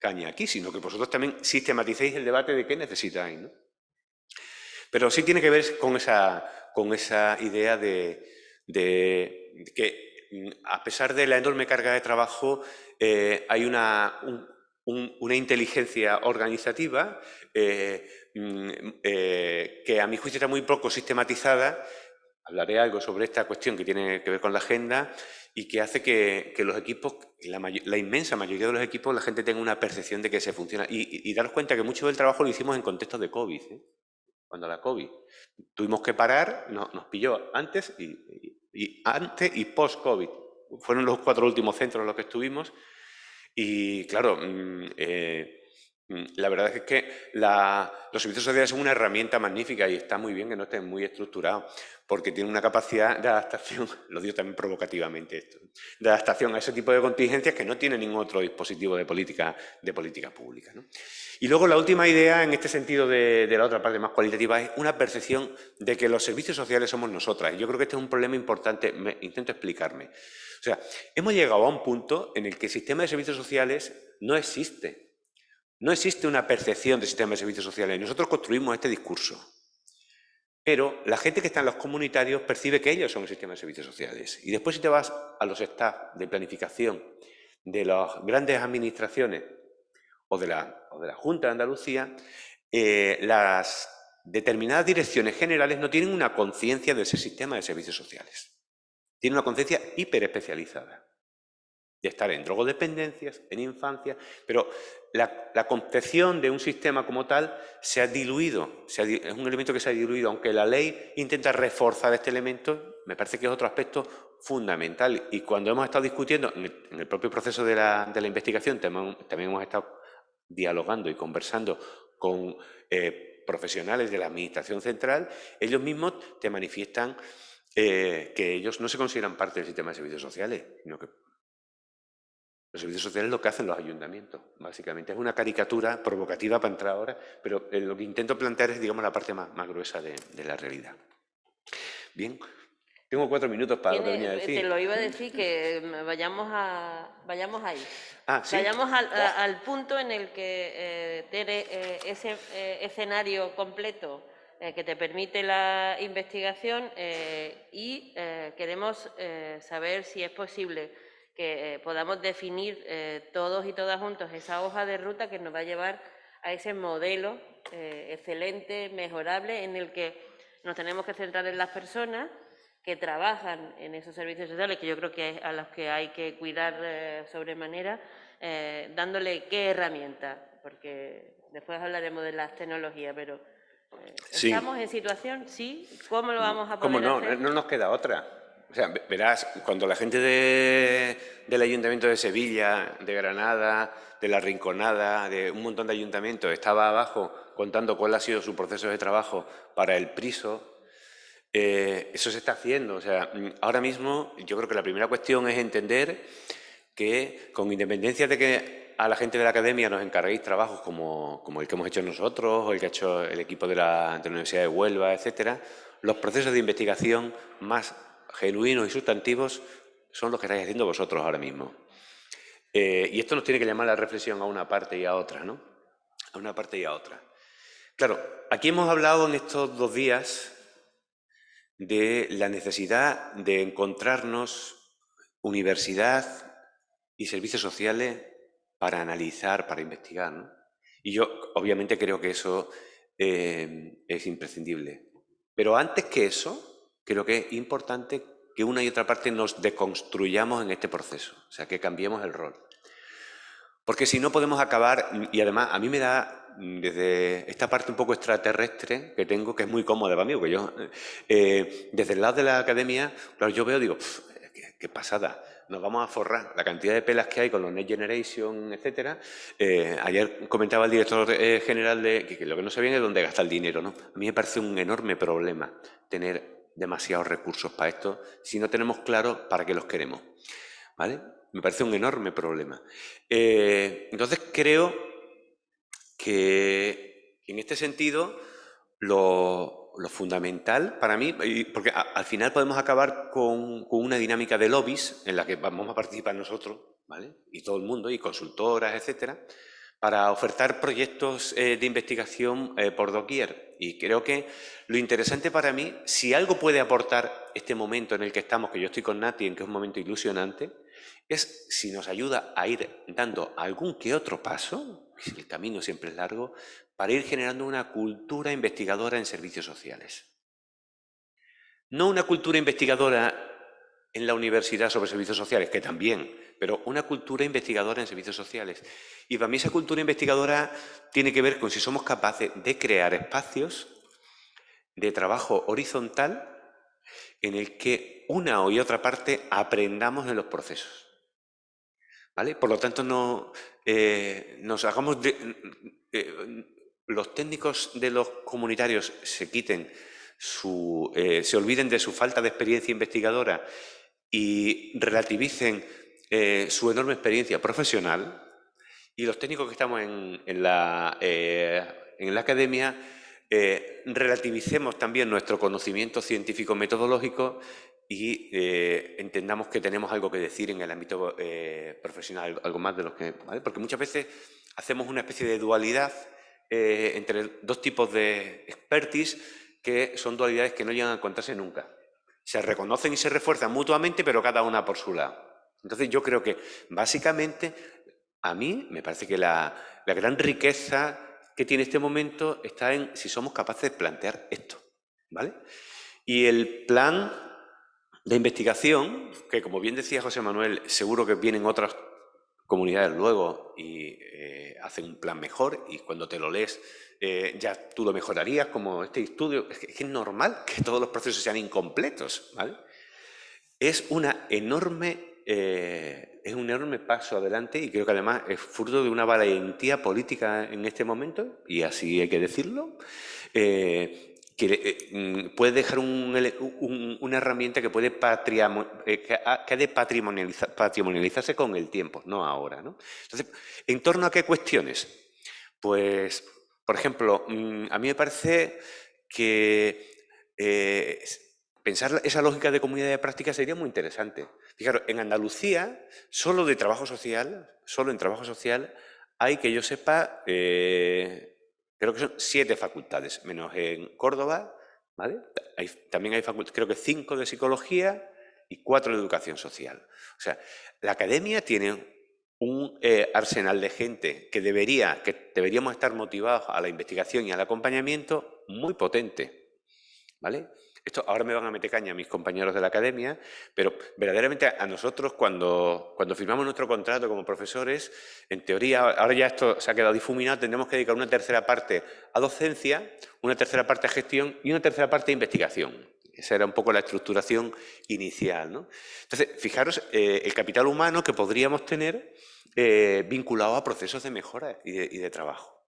caña aquí, sino que vosotros también sistematicéis el debate de qué necesitáis, ¿no? Pero sí tiene que ver con esa idea de que a pesar de la enorme carga de trabajo hay una inteligencia organizativa que a mi juicio está muy poco sistematizada. Hablaré algo sobre esta cuestión que tiene que ver con la agenda y que hace que los equipos, la inmensa mayoría de los equipos, la gente tenga una percepción de que se funciona. Y daros cuenta que mucho del trabajo lo hicimos en contextos de COVID, ¿eh? Cuando la COVID tuvimos que parar, nos pilló antes y post-COVID. Fueron los 4 últimos centros en los que estuvimos y, claro, la verdad es que los servicios sociales son una herramienta magnífica y está muy bien que no estén muy estructurados porque tienen una capacidad de adaptación, lo digo también provocativamente esto, de adaptación a ese tipo de contingencias que no tiene ningún otro dispositivo de política pública, ¿no? Y luego la última idea en este sentido de la otra parte más cualitativa es una percepción de que los servicios sociales somos nosotras. Yo creo que este es un problema importante, intento explicarme. O sea, hemos llegado a un punto en el que el sistema de servicios sociales no existe. No existe una percepción del sistema de servicios sociales. Nosotros construimos este discurso. Pero la gente que está en los comunitarios percibe que ellos son el sistema de servicios sociales. Y después si te vas a los staff de planificación de las grandes administraciones o de la Junta de Andalucía, las determinadas direcciones generales no tienen una conciencia de ese sistema de servicios sociales. Tienen una conciencia hiperespecializada de estar en drogodependencias, en infancia, pero la concepción de un sistema como tal se ha diluido, es un elemento que se ha diluido, aunque la ley intenta reforzar este elemento, me parece que es otro aspecto fundamental. Y cuando hemos estado discutiendo en el propio proceso de la investigación, también hemos estado dialogando y conversando con profesionales de la Administración Central, ellos mismos te manifiestan que ellos no se consideran parte del sistema de servicios sociales, sino que los servicios sociales es lo que hacen los ayuntamientos, básicamente. Es una caricatura provocativa para entrar ahora, pero lo que intento plantear es, digamos, la parte más gruesa de la realidad. Bien, tengo 4 minutos para lo que venía a decir. Te lo iba a decir, que vayamos ahí. Ah, ¿sí? Vayamos al punto en el que tiene ese escenario completo que te permite la investigación y queremos saber si es posible que podamos definir todos y todas juntos esa hoja de ruta que nos va a llevar a ese modelo excelente, mejorable, en el que nos tenemos que centrar en las personas que trabajan en esos servicios sociales, que yo creo que es a los que hay que cuidar sobremanera, dándole qué herramienta, porque después hablaremos de las tecnologías, pero Sí. ¿estamos en situación? Sí. ¿Cómo lo vamos a poder ¿Cómo no? hacer? No nos queda otra. O sea, verás, cuando la gente del Ayuntamiento de Sevilla, de Granada, de La Rinconada, de un montón de ayuntamientos, estaba abajo contando cuál ha sido su proceso de trabajo para el Priso, eso se está haciendo. O sea, ahora mismo yo creo que la primera cuestión es entender que, con independencia de que a la gente de la academia nos encarguéis trabajos como el que hemos hecho nosotros o el que ha hecho el equipo de la Universidad de Huelva, etcétera, los procesos de investigación más genuinos y sustantivos son los que estáis haciendo vosotros ahora mismo. Y esto nos tiene que llamar a la reflexión a una parte y a otra, ¿no? A una parte y a otra. Claro, aquí hemos hablado en estos 2 días de la necesidad de encontrarnos universidad y servicios sociales para analizar, para investigar, ¿no? Y yo, obviamente, creo que eso es imprescindible. Pero antes que eso, creo que es importante que una y otra parte nos deconstruyamos en este proceso, o sea, que cambiemos el rol. Porque si no podemos acabar, y además a mí me da, desde esta parte un poco extraterrestre que tengo, que es muy cómoda para mí, porque yo, desde el lado de la academia, claro, yo veo, digo, qué pasada, nos vamos a forrar la cantidad de pelas que hay con los Next Generation, etcétera. Ayer comentaba el director general que lo que no sabía es dónde gasta el dinero, ¿no? A mí me parece un enorme problema tener demasiados recursos para esto si no tenemos claro para qué los queremos, ¿vale? Me parece un enorme problema. Entonces creo que en este sentido lo fundamental para mí, porque al final podemos acabar con una dinámica de lobbies en la que vamos a participar nosotros, ¿vale? Y todo el mundo, y consultoras, etcétera, para ofertar proyectos de investigación por doquier. Y creo que lo interesante para mí, si algo puede aportar este momento en el que estamos, que yo estoy con Nati, en que es un momento ilusionante, es si nos ayuda a ir dando algún que otro paso, el camino siempre es largo, para ir generando una cultura investigadora en servicios sociales. No una cultura investigadora en la universidad sobre servicios sociales, que también, pero una cultura investigadora en servicios sociales. Y para mí esa cultura investigadora tiene que ver con si somos capaces de crear espacios de trabajo horizontal en el que una o otra parte aprendamos en los procesos, ¿vale? Por lo tanto, no nos hagamos los técnicos de los comunitarios se olviden de su falta de experiencia investigadora y relativicen su enorme experiencia profesional, y los técnicos que estamos en la academia relativicemos también nuestro conocimiento científico metodológico y entendamos que tenemos algo que decir en el ámbito profesional, algo más de lo que... ¿vale? Porque muchas veces hacemos una especie de dualidad entre 2 tipos de expertise que son dualidades que no llegan a encontrarse nunca. Se reconocen y se refuerzan mutuamente, pero cada una por su lado. Entonces yo creo que básicamente a mí me parece que la gran riqueza que tiene este momento está en si somos capaces de plantear esto, ¿vale? Y el plan de investigación, que como bien decía José Manuel, seguro que vienen otras comunidades luego y hacen un plan mejor, y cuando te lo lees ya tú lo mejorarías, como este estudio. Es que es normal que todos los procesos sean incompletos, ¿vale? Es un enorme paso adelante, y creo que además es fruto de una valentía política en este momento, y así hay que decirlo, que puede dejar una herramienta que puede que ha de patrimonializarse con el tiempo, no ahora, ¿no? Entonces, ¿en torno a qué cuestiones? Pues, por ejemplo, a mí me parece que pensar esa lógica de comunidad de práctica sería muy interesante. Fijaros, en Andalucía, solo en trabajo social, hay, que yo sepa, creo que son 7 facultades, menos en Córdoba, ¿vale? También hay creo que 5 de psicología y 4 de educación social. O sea, la academia tiene un arsenal de gente que deberíamos estar motivados a la investigación y al acompañamiento muy potente, ¿vale? Esto ahora me van a meter caña mis compañeros de la academia, pero verdaderamente a nosotros cuando firmamos nuestro contrato como profesores, en teoría, ahora ya esto se ha quedado difuminado, tendremos que dedicar una tercera parte a docencia, una tercera parte a gestión y una tercera parte a investigación. Esa era un poco la estructuración inicial, ¿no? Entonces, fijaros el capital humano que podríamos tener vinculado a procesos de mejora y de trabajo.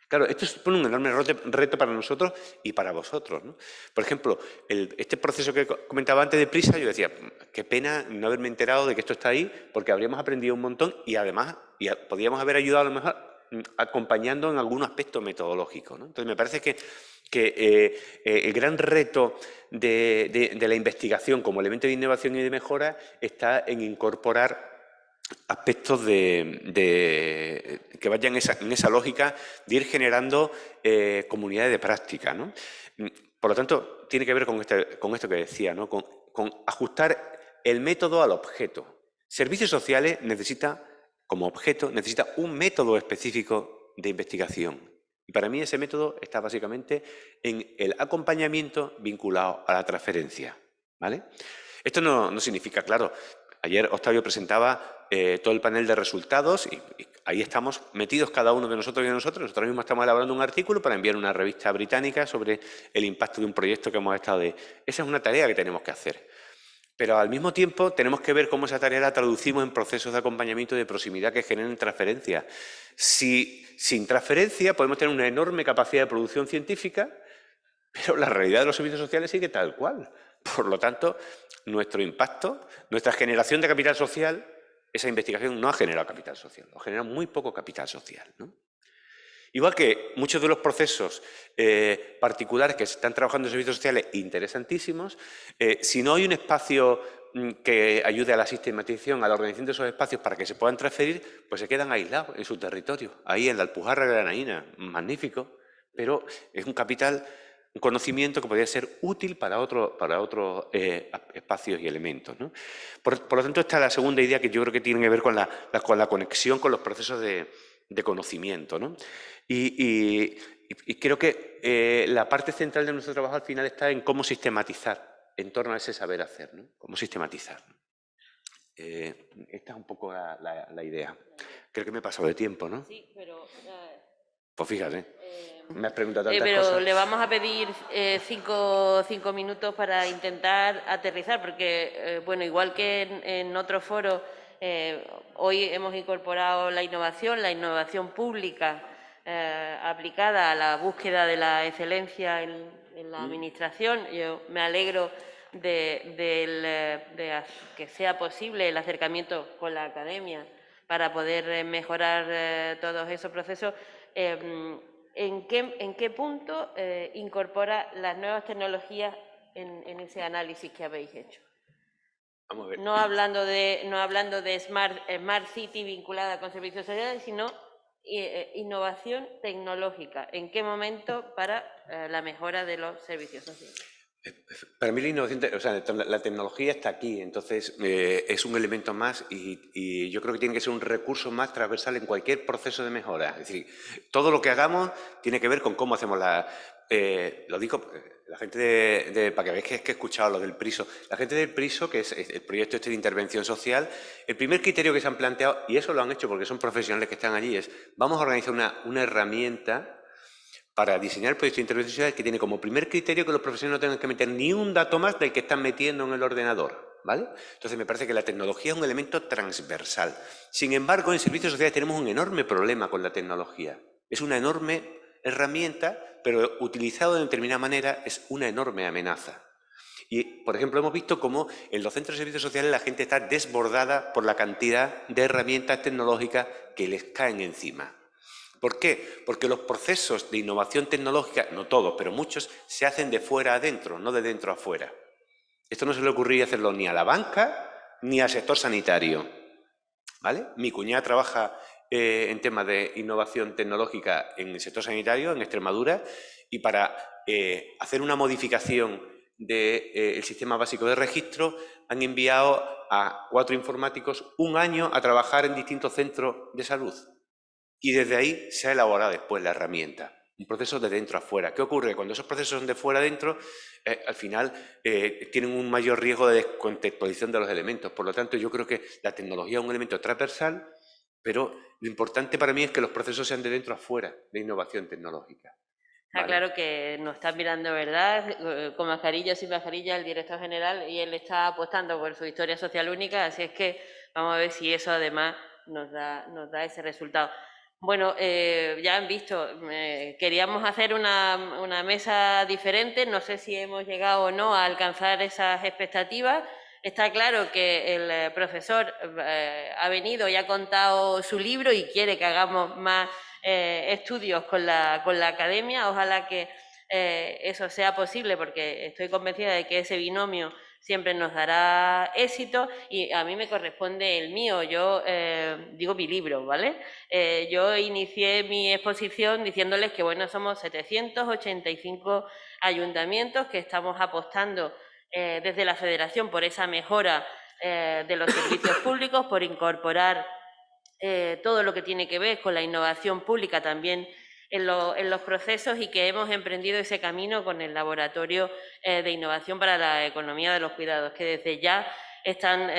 Claro, esto supone un enorme reto para nosotros y para vosotros, ¿no? Por ejemplo, este proceso que comentaba antes de Prisa, yo decía, qué pena no haberme enterado de que esto está ahí, porque habríamos aprendido un montón y además podríamos haber ayudado a lo mejor acompañando en algún aspecto metodológico, ¿no? Entonces, me parece que el gran reto de la investigación como elemento de innovación y de mejora está en incorporar aspectos que vayan en esa lógica de ir generando comunidades de práctica, ¿no? Por lo tanto, tiene que ver con esto que decía, ¿no? Con ajustar el método al objeto. Servicios sociales como objeto, necesita un método específico de investigación. Y para mí ese método está básicamente en el acompañamiento vinculado a la transferencia, ¿vale? Esto no significa, claro, ayer Octavio presentaba todo el panel de resultados y ahí estamos metidos cada uno de nosotros y de nosotros. Nosotros mismos estamos elaborando un artículo para enviar a una revista británica sobre el impacto de un proyecto que hemos estado de... Esa es una tarea que tenemos que hacer. Pero al mismo tiempo tenemos que ver cómo esa tarea la traducimos en procesos de acompañamiento y de proximidad que generen transferencia. Sin transferencia podemos tener una enorme capacidad de producción científica, pero la realidad de los servicios sociales sigue tal cual. Por lo tanto, nuestro impacto, nuestra generación de capital social, esa investigación no ha generado capital social, ha generado muy poco capital social, ¿no? Igual que muchos de los procesos particulares que se están trabajando en servicios sociales interesantísimos, si no hay un espacio que ayude a la sistematización, a la organización de esos espacios para que se puedan transferir, pues se quedan aislados en su territorio. Ahí en la Alpujarra Granaína, magnífico, pero es un capital, un conocimiento que podría ser útil para otros espacios y elementos, ¿no? Por lo tanto, esta es la segunda idea que yo creo que tiene que ver con la conexión con los procesos de conocimiento, ¿no? Y creo que la parte central de nuestro trabajo al final está en cómo sistematizar en torno a ese saber hacer, ¿no? Cómo sistematizar. Esta es un poco la idea. Creo que me he pasado de tiempo, ¿no? Sí, pero... Pues fíjate, me has preguntado tantas pero cosas. le vamos a pedir 5 minutos para intentar aterrizar, porque, bueno, igual que en otros foros, hoy hemos incorporado la innovación pública aplicada a la búsqueda de la excelencia en la administración. Yo me alegro de que sea posible el acercamiento con la academia para poder mejorar todos esos procesos. ¿En qué punto incorpora las nuevas tecnologías en ese análisis que habéis hecho? Vamos a ver. No hablando de Smart City vinculada con servicios sociales, sino innovación tecnológica. ¿En qué momento para la mejora de los servicios sociales? Para mí la innovación, o sea, la tecnología está aquí, entonces es un elemento más y yo creo que tiene que ser un recurso más transversal en cualquier proceso de mejora. Es decir, todo lo que hagamos tiene que ver con cómo hacemos lo digo, la gente para que veáis que he escuchado lo del PRISO, la gente del PRISO, que es el proyecto este de intervención social, el primer criterio que se han planteado, y eso lo han hecho porque son profesionales que están allí, es vamos a organizar una herramienta para diseñar el proyecto de intervención social que tiene como primer criterio que los profesionales no tengan que meter ni un dato más del que están metiendo en el ordenador, ¿vale? Entonces me parece que la tecnología es un elemento transversal. Sin embargo, en servicios sociales tenemos un enorme problema con la tecnología. Es una enorme herramienta, pero utilizado de determinada manera es una enorme amenaza. Y, por ejemplo, hemos visto cómo en los centros de servicios sociales la gente está desbordada por la cantidad de herramientas tecnológicas que les caen encima. ¿Por qué? Porque los procesos de innovación tecnológica, no todos, pero muchos, se hacen de fuera a adentro, no de dentro a fuera. Esto no se le ocurriría hacerlo ni a la banca ni al sector sanitario, ¿vale? Mi cuñada trabaja en temas de innovación tecnológica en el sector sanitario, en Extremadura, y para hacer una modificación del sistema básico de registro han enviado a 4 informáticos un año a trabajar en distintos centros de salud. Y desde ahí se ha elaborado después la herramienta. Un proceso de dentro a fuera. ¿Qué ocurre? Cuando esos procesos son de fuera a dentro, al final tienen un mayor riesgo de descontextualización de los elementos. Por lo tanto, yo creo que la tecnología es un elemento transversal, pero lo importante para mí es que los procesos sean de dentro a fuera, de innovación tecnológica. Está ¿Vale? claro que nos está mirando, ¿verdad? Con mascarilla o sin mascarilla, el director general, y él está apostando por su historia social única, así es que vamos a ver si eso además nos da ese resultado. Bueno, ya han visto, queríamos hacer una mesa diferente, no sé si hemos llegado o no a alcanzar esas expectativas. Está claro que el profesor ha venido y ha contado su libro y quiere que hagamos más estudios con la academia. Ojalá que eso sea posible, porque estoy convencida de que ese binomio siempre nos dará éxito y a mí me corresponde el mío. Yo digo mi libro, ¿vale? Yo inicié mi exposición diciéndoles que, bueno, somos 785 ayuntamientos que estamos apostando desde la Federación por esa mejora de los servicios públicos, por incorporar todo lo que tiene que ver con la innovación pública también en los procesos, y que hemos emprendido ese camino con el Laboratorio de Innovación para la Economía de los Cuidados, que desde ya están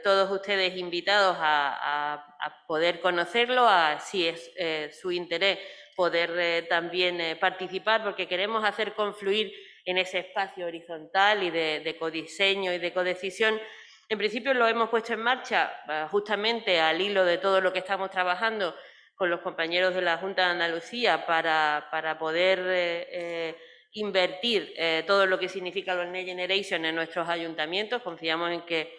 todos ustedes invitados a poder conocerlo, si es su interés poder también participar, porque queremos hacer confluir en ese espacio horizontal y de codiseño y de codecisión. En principio lo hemos puesto en marcha justamente al hilo de todo lo que estamos trabajando con los compañeros de la Junta de Andalucía para poder invertir todo lo que significa los Next Generation en nuestros ayuntamientos. Confiamos en que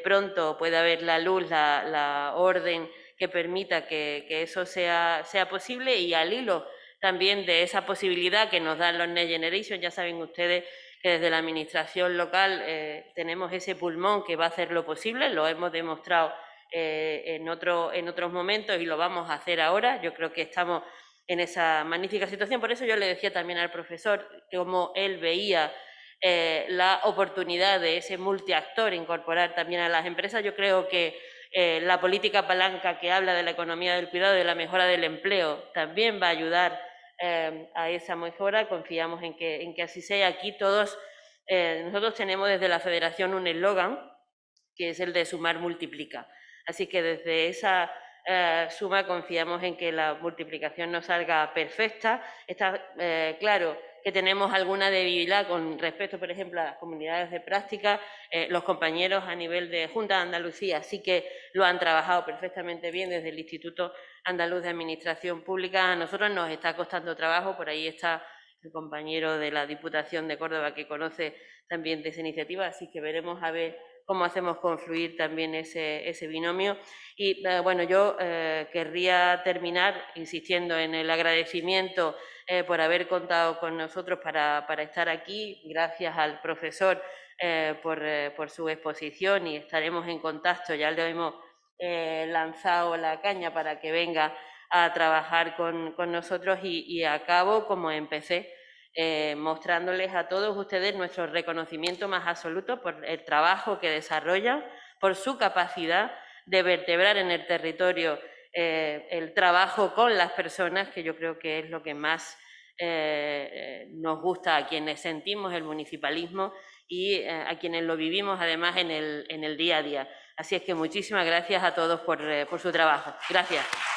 pronto pueda haber la luz, la orden que permita que eso sea posible, y al hilo también de esa posibilidad que nos dan los Next Generation. Ya saben ustedes que desde la administración local tenemos ese pulmón que va a hacer lo posible, lo hemos demostrado en otros momentos y lo vamos a hacer ahora. Yo creo que estamos en esa magnífica situación. Por eso yo le decía también al profesor cómo él veía la oportunidad de ese multiactor incorporar también a las empresas. Yo creo que la política palanca que habla de la economía del cuidado y de la mejora del empleo también va a ayudar a esa mejora. Confiamos en que así sea. Aquí todos, nosotros tenemos desde la Federación un eslogan, que es el de sumar multiplica. Así que desde esa suma confiamos en que la multiplicación nos salga perfecta. Está claro que tenemos alguna debilidad con respecto, por ejemplo, a las comunidades de práctica. Los compañeros a nivel de Junta de Andalucía sí que lo han trabajado perfectamente bien desde el Instituto Andaluz de Administración Pública. A nosotros nos está costando trabajo, por ahí está el compañero de la Diputación de Córdoba que conoce también de esa iniciativa, así que veremos a ver cómo hacemos confluir también ese binomio. Y bueno, yo querría terminar insistiendo en el agradecimiento por haber contado con nosotros para estar aquí. Gracias al profesor por su exposición, y estaremos en contacto. Ya le hemos lanzado la caña para que venga a trabajar con nosotros y acabo como empecé, mostrándoles a todos ustedes nuestro reconocimiento más absoluto por el trabajo que desarrollan, por su capacidad de vertebrar en el territorio el trabajo con las personas, que yo creo que es lo que más nos gusta a quienes sentimos el municipalismo y a quienes lo vivimos además en el día a día. Así es que muchísimas gracias a todos por su trabajo. Gracias.